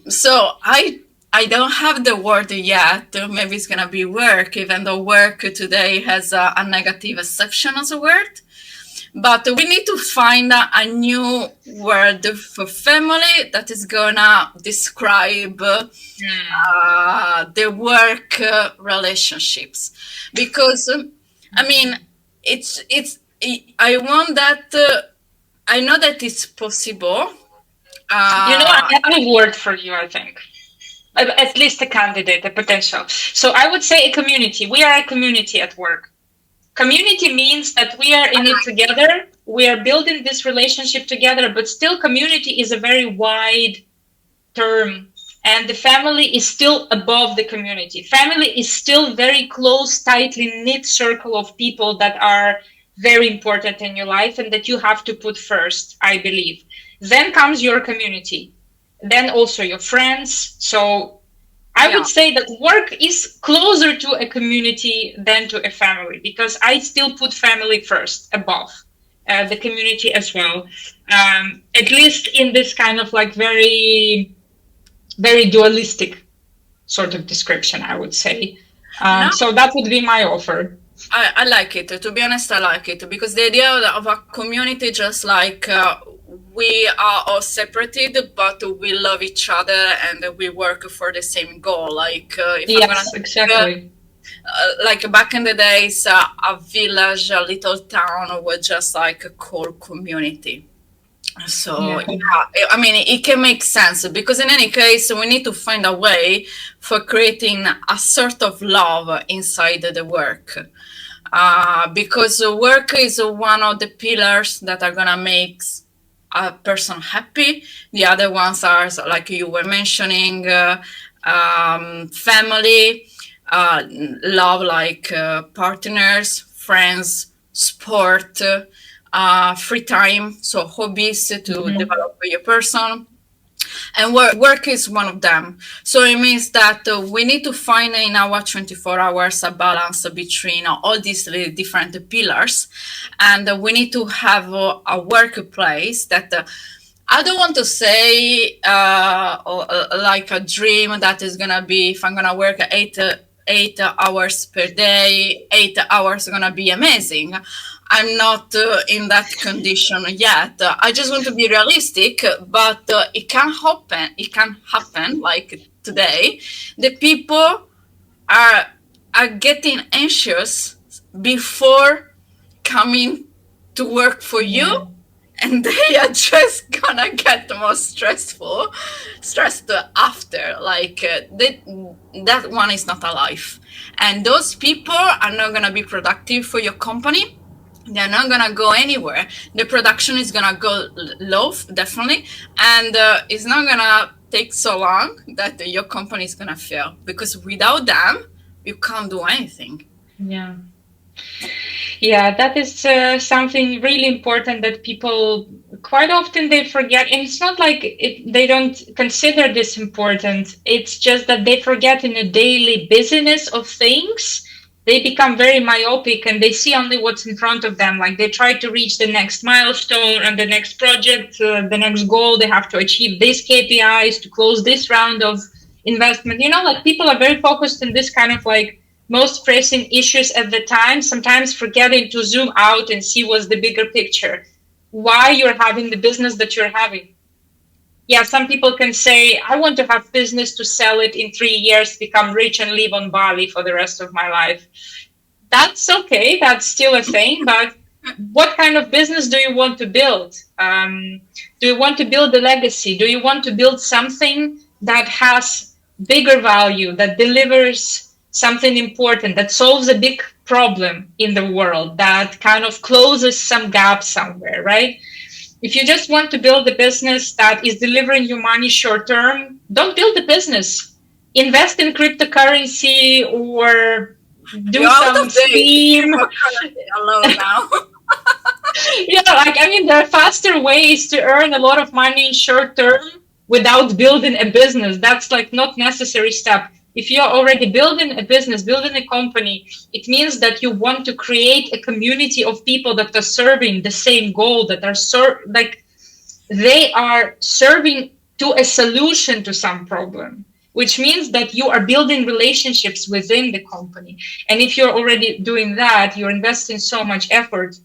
So I don't have the word yet. Maybe it's gonna be work, even though work today has a negative acception as a word. But we need to find a new word for family that is gonna describe the work relationships, because I mean I want that. I know that it's possible. I have a word for you, I think. At least a candidate, a potential. So I would say a community. We are a community at work. Community means that we are in it together. We are building this relationship together, but still community is a very wide term. And the family is still above the community. Family is still very close, tightly knit circle of people that are very important in your life and that you have to put first, I believe. Then comes your community. Then also your friends. So I would say that work is closer to a community than to a family, because I still put family first, above the community as well. At least in this kind of very, very dualistic sort of description, I would say. No, So that would be my offer. I like it. To be honest, I like it because the idea of a community, just like we are all separated, but we love each other and we work for the same goal. Like if I'm gonna Yes, exactly. like back in the days, a village, a little town was just like a core community. So Yeah. yeah, I mean, it can make sense because in any case, we need to find a way for creating a sort of love inside the work. Because work is one of the pillars that are gonna make a person happy. The other ones are, like you were mentioning, family, love, like partners, friends, sport, free time, so hobbies to Mhm. develop your person, and work is one of them. So it means that we need to find in our 24 hours a balance between all these different pillars, and we need to have a workplace that I don't want to say like a dream that is gonna be, if I'm gonna work 8 hours per day, 8 hours gonna be amazing. I'm not in that condition yet. I just want to be realistic, but it can happen. It can happen like today. The people are are getting anxious before coming to work for you, Yeah. and they are just gonna get more stressed after. Like that one is not alive, and those people are not gonna be productive for your company. They're not gonna go anywhere. The production is gonna go low, definitely, and it's not gonna take so long that your company is gonna fail, because without them you can't do anything. Yeah. Yeah, that is something really important that people quite often they forget. And it's not like they don't consider this important. It's just that they forget in the daily busyness of things. They become very myopic and they see only what's in front of them. Like they try to reach the next milestone and the next project, the next goal. They have to achieve these KPIs to close this round of investment. Like people are very focused on this kind of like most pressing issues at the time, sometimes forgetting to zoom out and see what's the bigger picture. Why you're having the business that you're having. Yeah, some people can say, I want to have business to sell it in 3 years, become rich and live on Bali for the rest of my life. That's okay. That's still a thing. But what kind of business do you want to build? Do you want to build a legacy? Do you want to build something that has bigger value, that delivers something important, that solves a big problem in the world, that kind of closes some gap somewhere, right? If you just want to build a business that is delivering you money short term, don't build a business. Invest in cryptocurrency or You're do out some of the steam. cryptocurrency alone now. Like, I mean, there are faster ways to earn a lot of money in short term without building a business. That's like not necessary step. If you're already building a business, building a company, it means that you want to create a community of people that are serving the same goal, that are like they are serving to a solution to some problem, which means that you are building relationships within the company. And if you're already doing that, you're investing so much effort,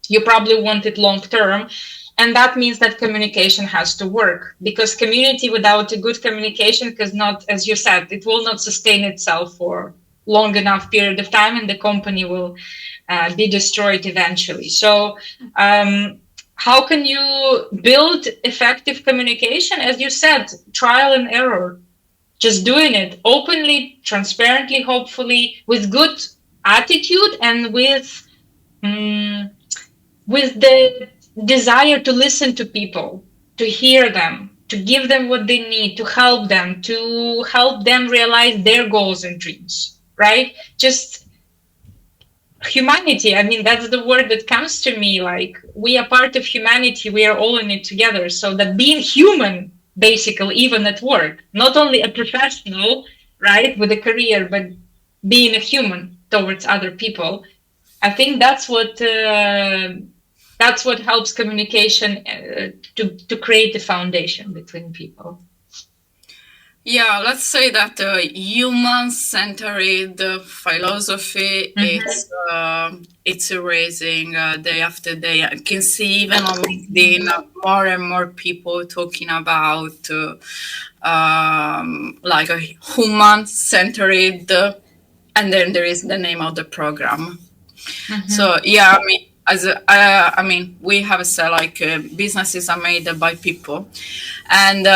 you probably want it long term. And that means that communication has to work, because community without a good communication, because not, as you said, it will not sustain itself for long enough period of time, and the company will be destroyed eventually. So how can you build effective communication? As you said, trial and error, just doing it openly, transparently, hopefully, with good attitude and mm, with the desire to listen to people, to hear them, to give them what they need, to help them realize their goals and dreams, right? Just humanity. I mean, that's the word that comes to me. Like, we are part of humanity, we are all in it together. So that being human, basically, even at work, not only a professional, right, with a career, but being a human towards other people, I think that's what helps communication to create the foundation between people. Yeah, let's say that human-centered philosophy Hmm. it's erasing day after day. I can see even on LinkedIn more and more people talking about like a human-centered, and then there is the name of the program. So Hmm. yeah, I mean, I mean, we have said like businesses are made by people, and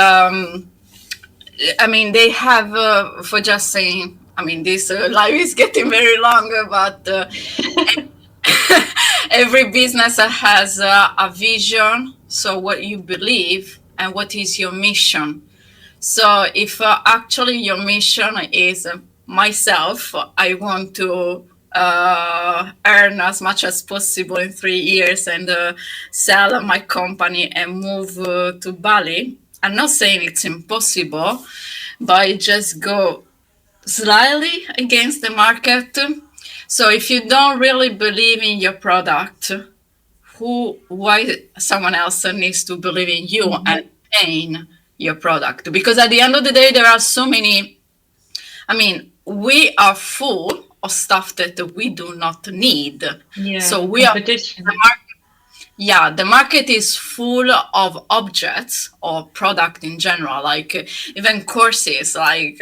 I mean, they have for just saying. I mean, this life is getting very long, but every business has a vision. So, what you believe and what is your mission. So, if actually your mission is myself, I want to earn as much as possible in 3 years and sell my company and move to Bali. I'm not saying it's impossible, but I just go slightly against the market. So if you don't really believe in your product, why someone else needs to believe in you and Hmm. paying your product? Because at the end of the day, there are so many. I mean, we are full of stuff that we do not need. Yeah, So we are the competition. market. Yeah, the market is full of objects or product in general, like even courses. Like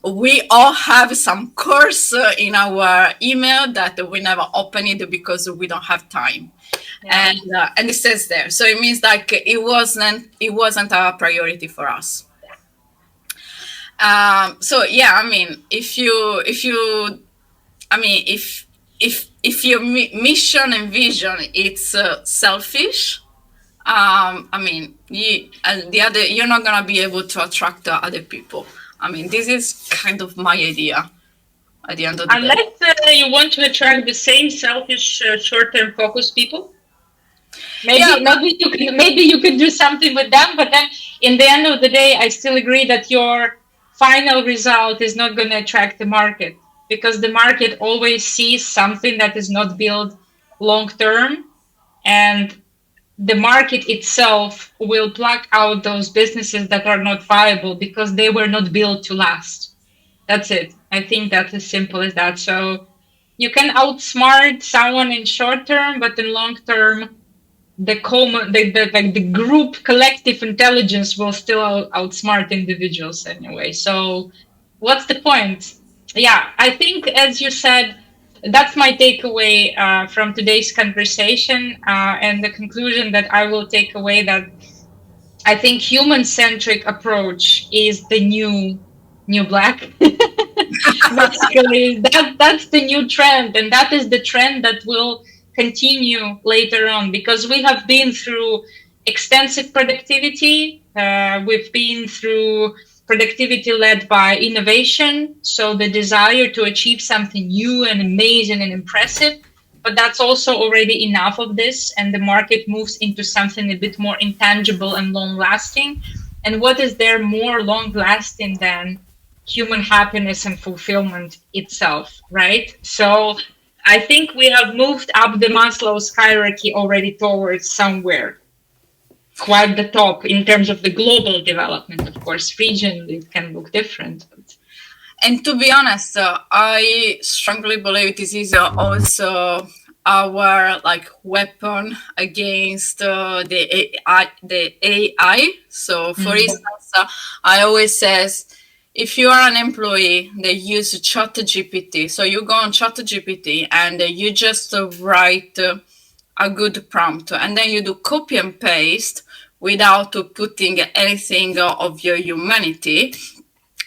we all have some course in our email that we never open it because we don't have time, Yeah. and it says there. So it means like it wasn't a priority for us. So yeah, I mean, if you I mean, if your mission and vision it's selfish, I mean, you're not gonna be able to attract the other people. I mean, this is kind of my idea at the end of the day. Unless you want to attract the same selfish, short-term focused people, Yeah, maybe you could do something with them. But then, in the end of the day, I still agree that your final result is not going to attract the market because the market always sees something that is not built long term, and the market itself will pluck out those businesses that are not viable because they were not built to last. That's it. I think that's as simple as that. So you can outsmart someone in short term, but in long term, the common, like the group collective intelligence will still outsmart individuals anyway. So what's the point? Yeah, I think as you said, that's my takeaway from today's conversation, and the conclusion that I will take away that I think human-centric approach is the new black. Basically, that's the new trend, and that is the trend that will continue later on because we have been through extensive productivity. We've been through productivity led by innovation, so the desire to achieve something new and amazing and impressive. But that's also already enough of this, and the market moves into something a bit more intangible and long lasting. And what is there more long lasting than human happiness and fulfillment itself, right? So I think we have moved up the Maslow's hierarchy already towards somewhere quite the top in terms of the global development. Of course, regionally it can look different. But and to be honest, I strongly believe this is also our like weapon against the AI. The AI. So, for mm, instance, I always says if you are an employee, they use ChatGPT. So you go on ChatGPT and you just write a good prompt, and then you do copy and paste without putting anything of your humanity.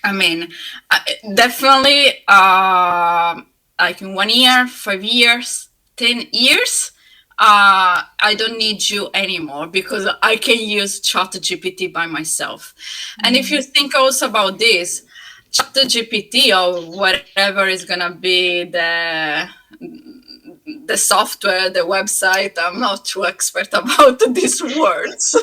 I mean, uh, definitely, like in 1 year, 5 years, 10 years, I don't need you anymore because I can use ChatGPT by myself. And if you mm, think also about this, ChatGPT or whatever is gonna be the software, the website. I'm not too expert about these words.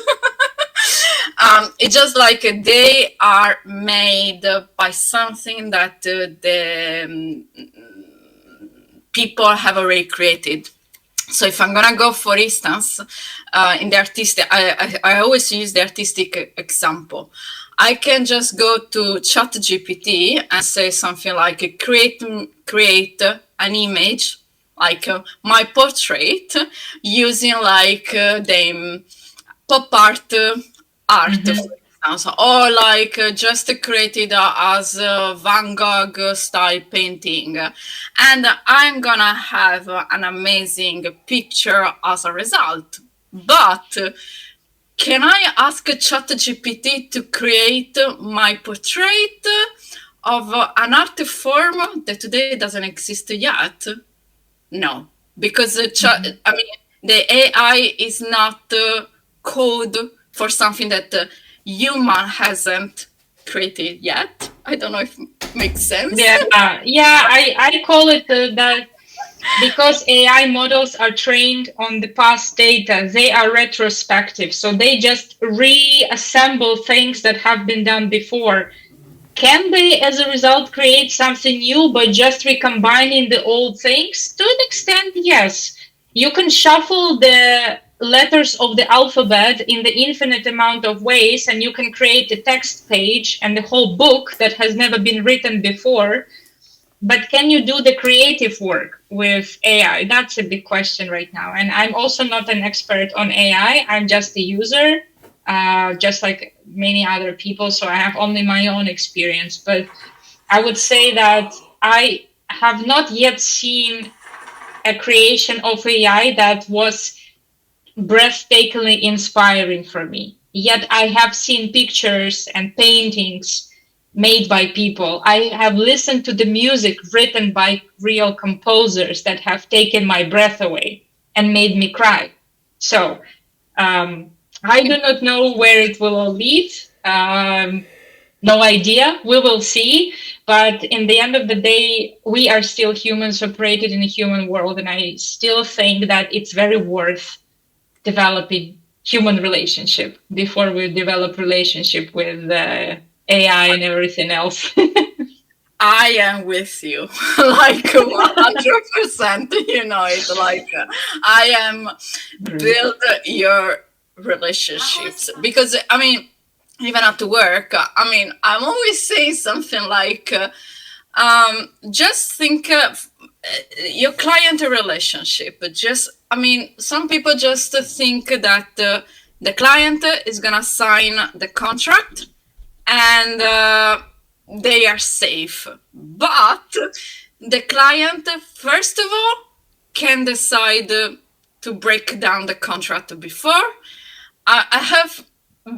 It's just like they are made by something that the people have already created. So if I'm gonna go, for instance, in the artistic, I always use the artistic example. I can just go to ChatGPT and say something like create an image like my portrait using like the pop art, for Hmm. instance, or like just created as a Van Gogh style painting, and I'm gonna have an amazing picture as a result. But can I ask ChatGPT to create my portrait of an art form that today doesn't exist yet? No, because Hmm. I mean the AI is not code for something that human hasn't created yet. I don't know if it makes sense. Yeah, yeah, I call it that because AI models are trained on the past data, they are retrospective. So they just reassemble things that have been done before. Can they, as a result, create something new by just recombining the old things? To an extent, yes. You can shuffle the letters of the alphabet in the infinite amount of ways, and you can create a text page and a whole book that has never been written before. But can you do the creative work with AI? That's a big question right now. And I'm also not an expert on AI. I'm just a user, just like many other people. So I have only my own experience. But I would say that I have not yet seen a creation of AI that was breathtakingly inspiring for me. Yet I have seen pictures and paintings made by people. I have listened to the music written by real composers that have taken my breath away and made me cry. So um, I do not know where it will all lead. No idea. We will see. But in the end of the day, we are still humans operated in a human world. And I still think that it's very worth developing human relationship before we develop relationship with AI and everything else. I am with you, like 100%. You know it. Like I am Great. build your relationships because I mean, even at work, I mean, I'm always saying something like, just think of your client relationship. Just, I mean, some people just think that the client is gonna sign the contract and they are safe. But the client, first of all, can decide to break down the contract before. I have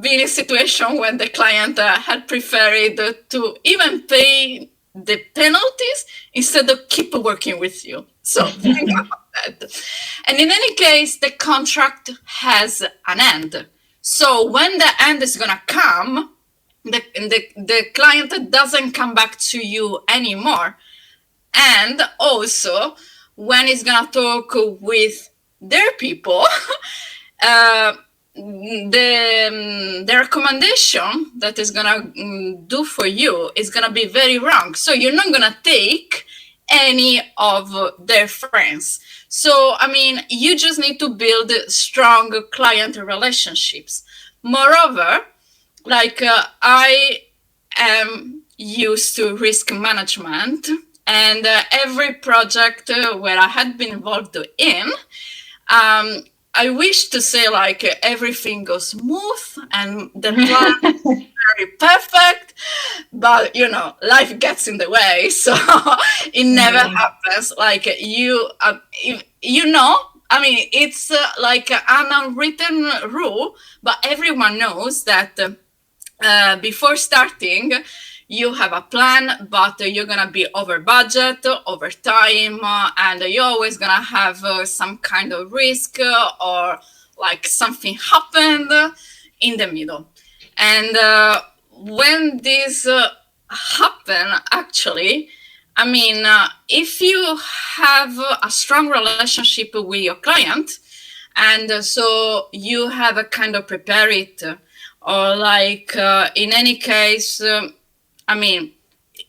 been in a situation when the client had preferred to even pay the penalties instead of keep working with you. So think about that. And in any case, the contract has an end. So when the end is gonna come, the client doesn't come back to you anymore. And also, when it's gonna talk with their people, uh, the recommendation that is gonna do for you is gonna be very wrong. So you're not gonna take any of their friends. So I mean, you just need to build strong client relationships. Moreover, like I am used to risk management, and every project where I had been involved in, um, I wish to say like everything goes smooth and the plan very perfect, but you know, life gets in the way, so it never Yeah. happens. Like you know, I mean, it's like an unwritten rule, but everyone knows that before starting, you have a plan, but you're gonna be over budget, over time, and you're always gonna have some kind of risk or like something happened in the middle. And when this happen, actually, I mean, if you have a strong relationship with your client, and so you have a kind of prepare it, or like in any case, I mean,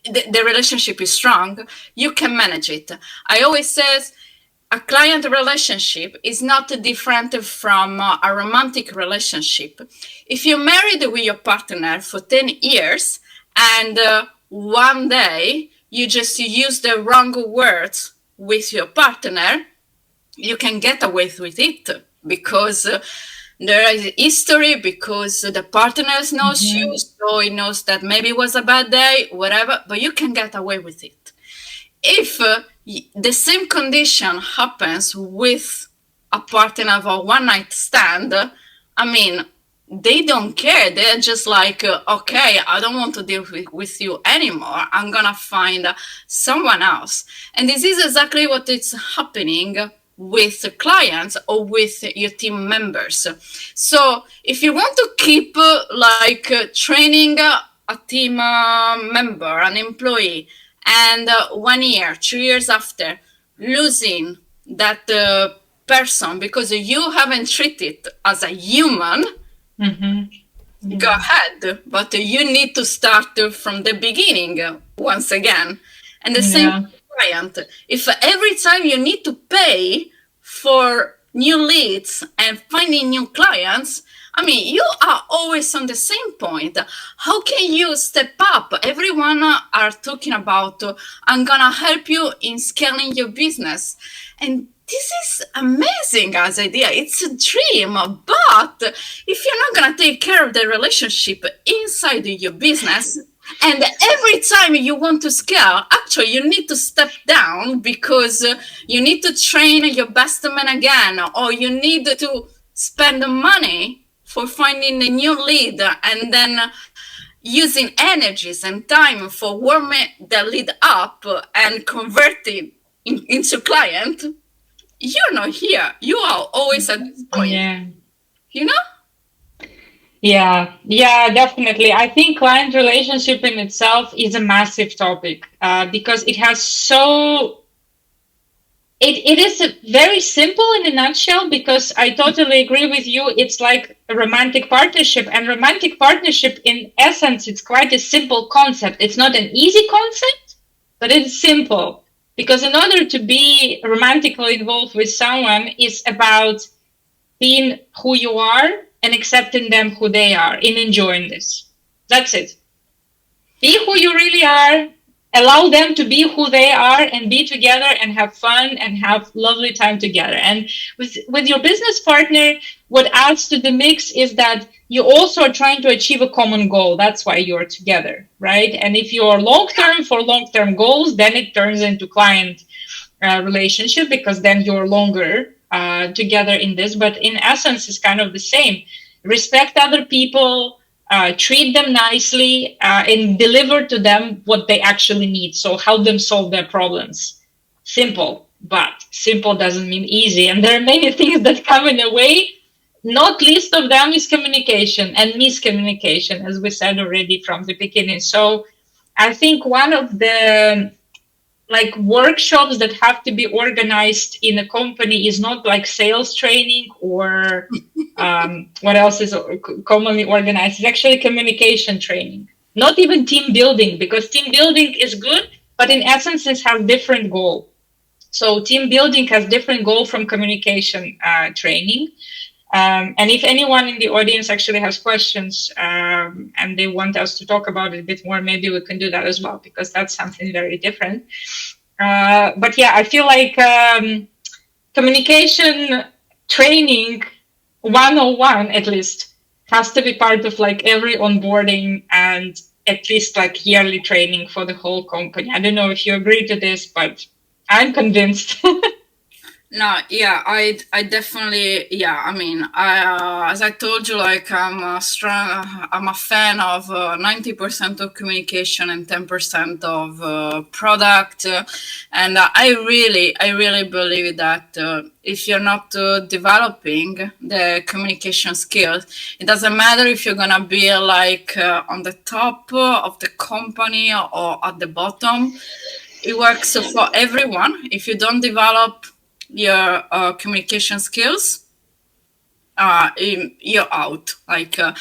the relationship is strong, you can manage it. I always says a client relationship is not different from a romantic relationship. If you're married with your partner for 10 years and one day you just use the wrong words with your partner, you can get away with it because there is history, because the partner knows you, Mm-hmm. so he knows that maybe it was a bad day, whatever, but you can get away with it. If the same condition happens with a partner of a one night stand, I mean, they don't care. They're just like, okay, I don't want to deal with you anymore. I'm gonna find someone else. And this is exactly what is happening with clients or with your team members. So if you want to keep training a team member, an employee, and 1 year, 2 years after, losing that person because you haven't treated as a human, Mm-hmm. go Yeah. ahead, but you need to start from the beginning once again. And the same Yeah. client. If every time you need to pay for new leads and finding new clients, I mean, you are always on the same point. How can you step up? Everyone are talking about, I'm gonna help you in scaling your business. And this is amazing as idea. It's a dream, but if you're not gonna take care of the relationship inside your business, and every time you want to scale, actually you need to step down because you need to train your best man again, or you need to spend money for finding a new lead and then using energies and time for warming the lead up and converting into client. You're not here. You are always at this point, Yeah. you know? Yeah, yeah, definitely. I think client relationship in itself is a massive topic because it has so it is very simple in a nutshell because I totally agree with you. It's like a romantic partnership, and romantic partnership in essence, it's quite a simple concept. It's not an easy concept, but it's simple because in order to be romantically involved with someone is about being who you are and accepting them who they are and enjoying this. That's it. Be who you really are, allow them to be who they are and be together and have fun and have lovely time together. And with your business partner, what adds to the mix is that you also are trying to achieve a common goal. That's why you're together, right? And if you're long term for long term goals, then it turns into client relationship because then you're longer together in this. But in essence, it's kind of the same. Respect other people, treat them nicely, and deliver to them what they actually need. So help them solve their problems. Simple, but simple doesn't mean easy. And there are many things that come in a way. Not least of them is communication and miscommunication, as we said already from the beginning. So I think one of the like workshops that have to be organized in a company is not like sales training or what else is commonly organized. It's actually communication training, not even team building, because team building is good, but in essence it has different goal. So team building has different goal from communication training. And if anyone in the audience actually has questions and they want us to talk about it a bit more, maybe we can do that as well, because that's something very different. But yeah, I feel like communication training 101 at least has to be part of like every onboarding and at least like yearly training for the whole company. I don't know if you agree to this, but I'm convinced. No, yeah, I definitely, yeah. I mean, as I told you, like I'm a fan of 90% of communication and 10% of product, and I really believe that if you're not developing the communication skills, it doesn't matter if you're gonna be like on the top of the company or at the bottom. It works for everyone. If you don't develop your communication skills, you're out. Like Yeah.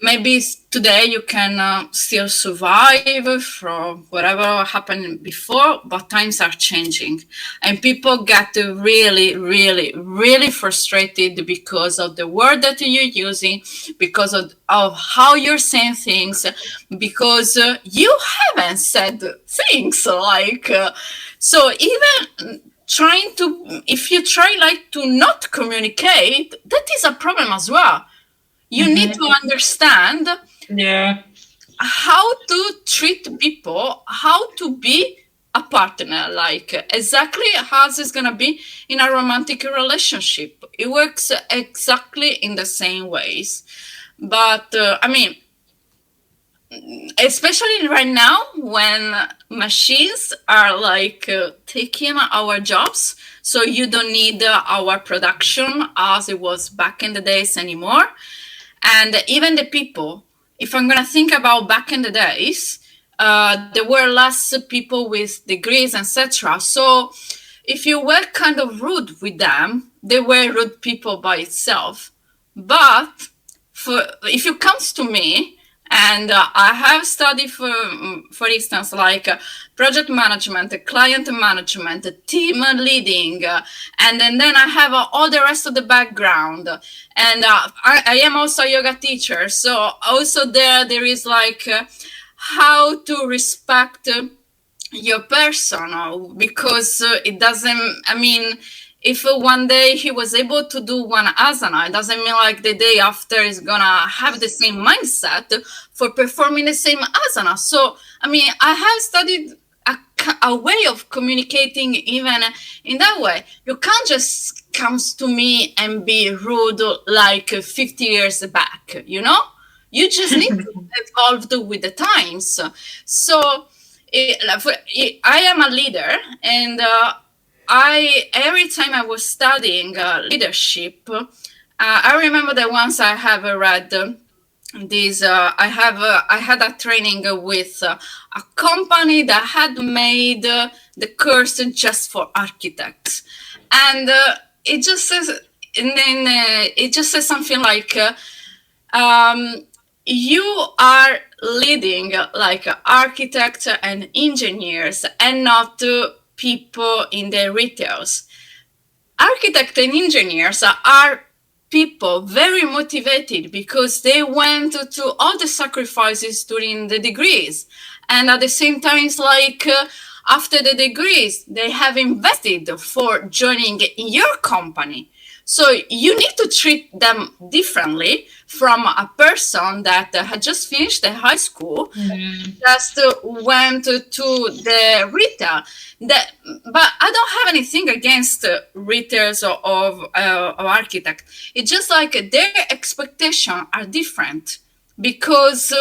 maybe today you can still survive from whatever happened before, but times are changing, and people get really, really, really frustrated because of the word that you're using, because of how you're saying things, because you haven't said things like so even trying to, if you try like to not communicate, that is a problem as well. You need Mm-hmm. to understand Yeah. how to treat people, how to be a partner, like exactly how it's gonna be in a romantic relationship. It works exactly in the same ways. But I mean, especially right now when machines are like taking our jobs, so you don't need our production as it was back in the days anymore. And even the people, if I'm going to think about back in the days, there were less people with degrees, etc. So if you were kind of rude with them, they were rude people by itself. But if you comes to me, and I have studied, for instance, like project management, client management, team leading, and then I have all the rest of the background. And I am also a yoga teacher, so also there is like how to respect your person, because it doesn't, I mean, if one day he was able to do one asana, it doesn't mean like the day after is gonna have the same mindset for performing the same asana. So I mean, I have studied a way of communicating even in that way. You can't just comes to me and be rude like 50 years back, you know. You just need to evolve with the times. So I am a leader, and I every time I was studying leadership, I remember that once I have read this. I had a training with a company that had made the course just for architects, and it just says, and then it just says something like. Um, you are leading like architects and engineers and not people in the retails. Architects and engineers are people very motivated because they went to all the sacrifices during the degrees, and at the same time it's like after the degrees they have invested for joining in your company. So you need to treat them differently from a person that had just finished the high school, Mm. just went to the retail. That, but I don't have anything against retailers or architect. It's just like their expectations are different because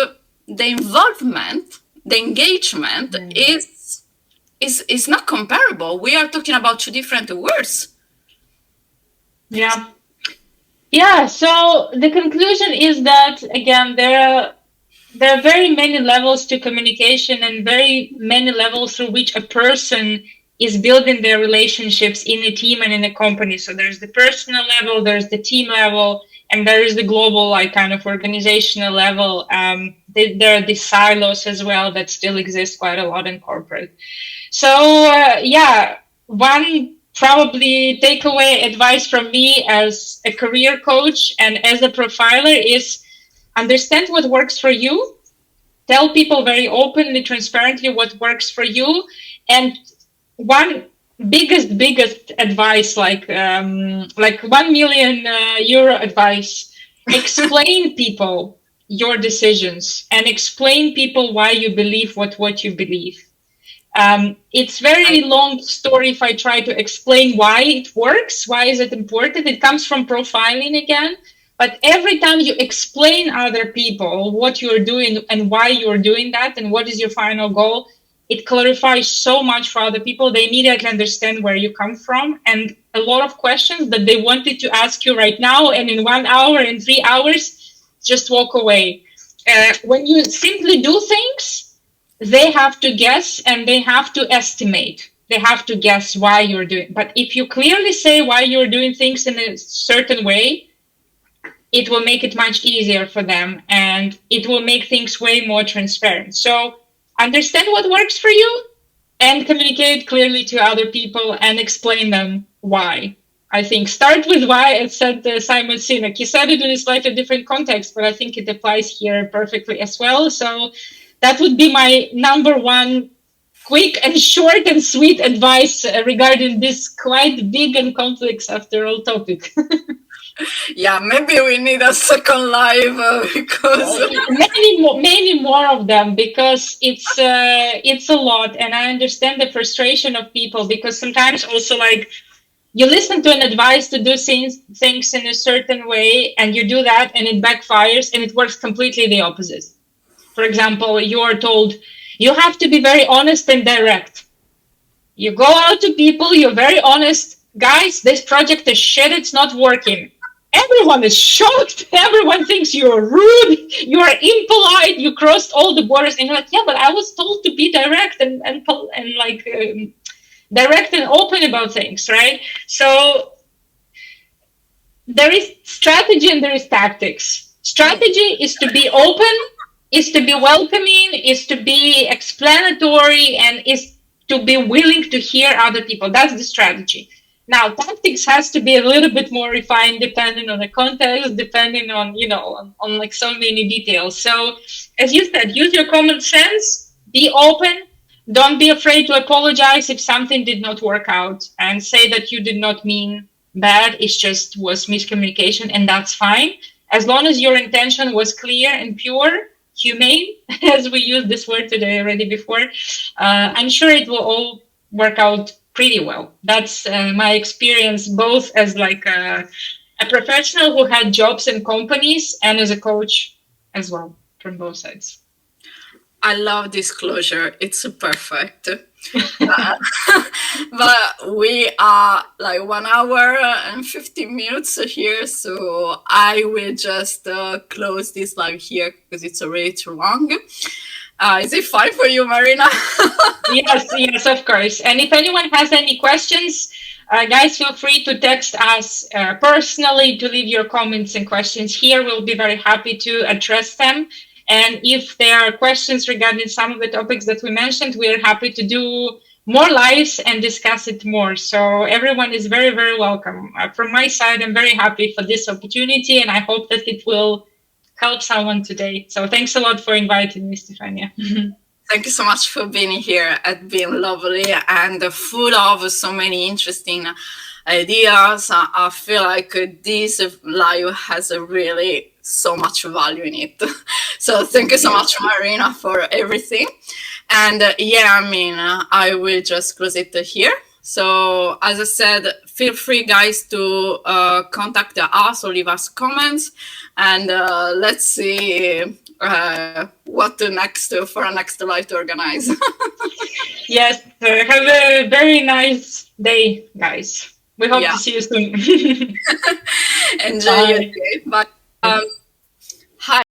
the involvement, the engagement is not comparable. We are talking about two different words. Yeah. Yeah. So the conclusion is that again, there are very many levels to communication and very many levels through which a person is building their relationships in a team and in a company. So there's the personal level, there's the team level, and there is the global, like kind of organizational level. There are the silos as well that still exist quite a lot in corporate. So yeah, one probably takeaway advice from me as a career coach and as a profiler is understand what works for you, tell people very openly, transparently what works for you, and one biggest advice, like 1 million euro advice, explain people your decisions and explain people why you believe what you believe. It's very long story if I try to explain why it works. Why is it important? It comes from profiling again. But every time you explain other people what you're doing and why you're doing that and what is your final goal, it clarifies so much for other people. They immediately understand where you come from, and a lot of questions that they wanted to ask you right now and in 1 hour and 3 hours just walk away. When you simply do things, they have to guess and they have to estimate. They have to guess why you're doing. But if you clearly say why you're doing things in a certain way, it will make it much easier for them, and it will make things way more transparent. So understand what works for you and communicate clearly to other people and explain them why. I think start with why, as said Simon Sinek. He said it in a slightly different context, but I think it applies here perfectly as well. So that would be my number one quick and short and sweet advice regarding this quite big and complex, after all, topic. Yeah, maybe we need a second live because Many more of them, because it's a lot, and I understand the frustration of people, because sometimes also, like, you listen to an advice to do things in a certain way, and you do that and it backfires and it works completely the opposite. For example, you are told you have to be very honest and direct. You go out to people, you're very honest. Guys, this project is shit, it's not working. Everyone is shocked. Everyone thinks you're rude, you're impolite, you crossed all the borders. And you're like, yeah, but I was told to be direct and like direct and open about things, right? So there is strategy and there is tactics. Strategy is to be open, is to be welcoming, is to be explanatory, and is to be willing to hear other people. That's the strategy. Now, tactics has to be a little bit more refined depending on the context, depending on, on like so many details. So, as you said, use your common sense, be open, don't be afraid to apologize if something did not work out, and say that you did not mean bad, it just was miscommunication, and that's fine. As long as your intention was clear and pure, humane, as we used this word today already before, I'm sure it will all work out pretty well. That's my experience, both as like a professional who had jobs in companies and as a coach as well, from both sides. I love disclosure. It's perfect. But we are like 1 hour and 15 minutes here, so I will just close this live here because it's already too long. Is it fine for you, Marina? Yes, of course. And if anyone has any questions, guys, feel free to text us personally, to leave your comments and questions here. We'll be very happy to address them. And if there are questions regarding some of the topics that we mentioned, we're happy to do more lives and discuss it more. So everyone is very, very welcome. From my side, I'm very happy for this opportunity, and I hope that it will help someone today. So thanks a lot for inviting me, Stefania. Thank you so much for being here. It's been lovely and full of so many interesting ideas. I feel like this live has a really so much value in it. So thank you so much, Marina, for everything. And I will just close it here. So as I said, feel free, guys, to contact us or leave us comments, and let's see what next for our next live to organize. Yes, have a very nice day, guys. We hope to see you soon. Enjoy your day. Bye. Hi.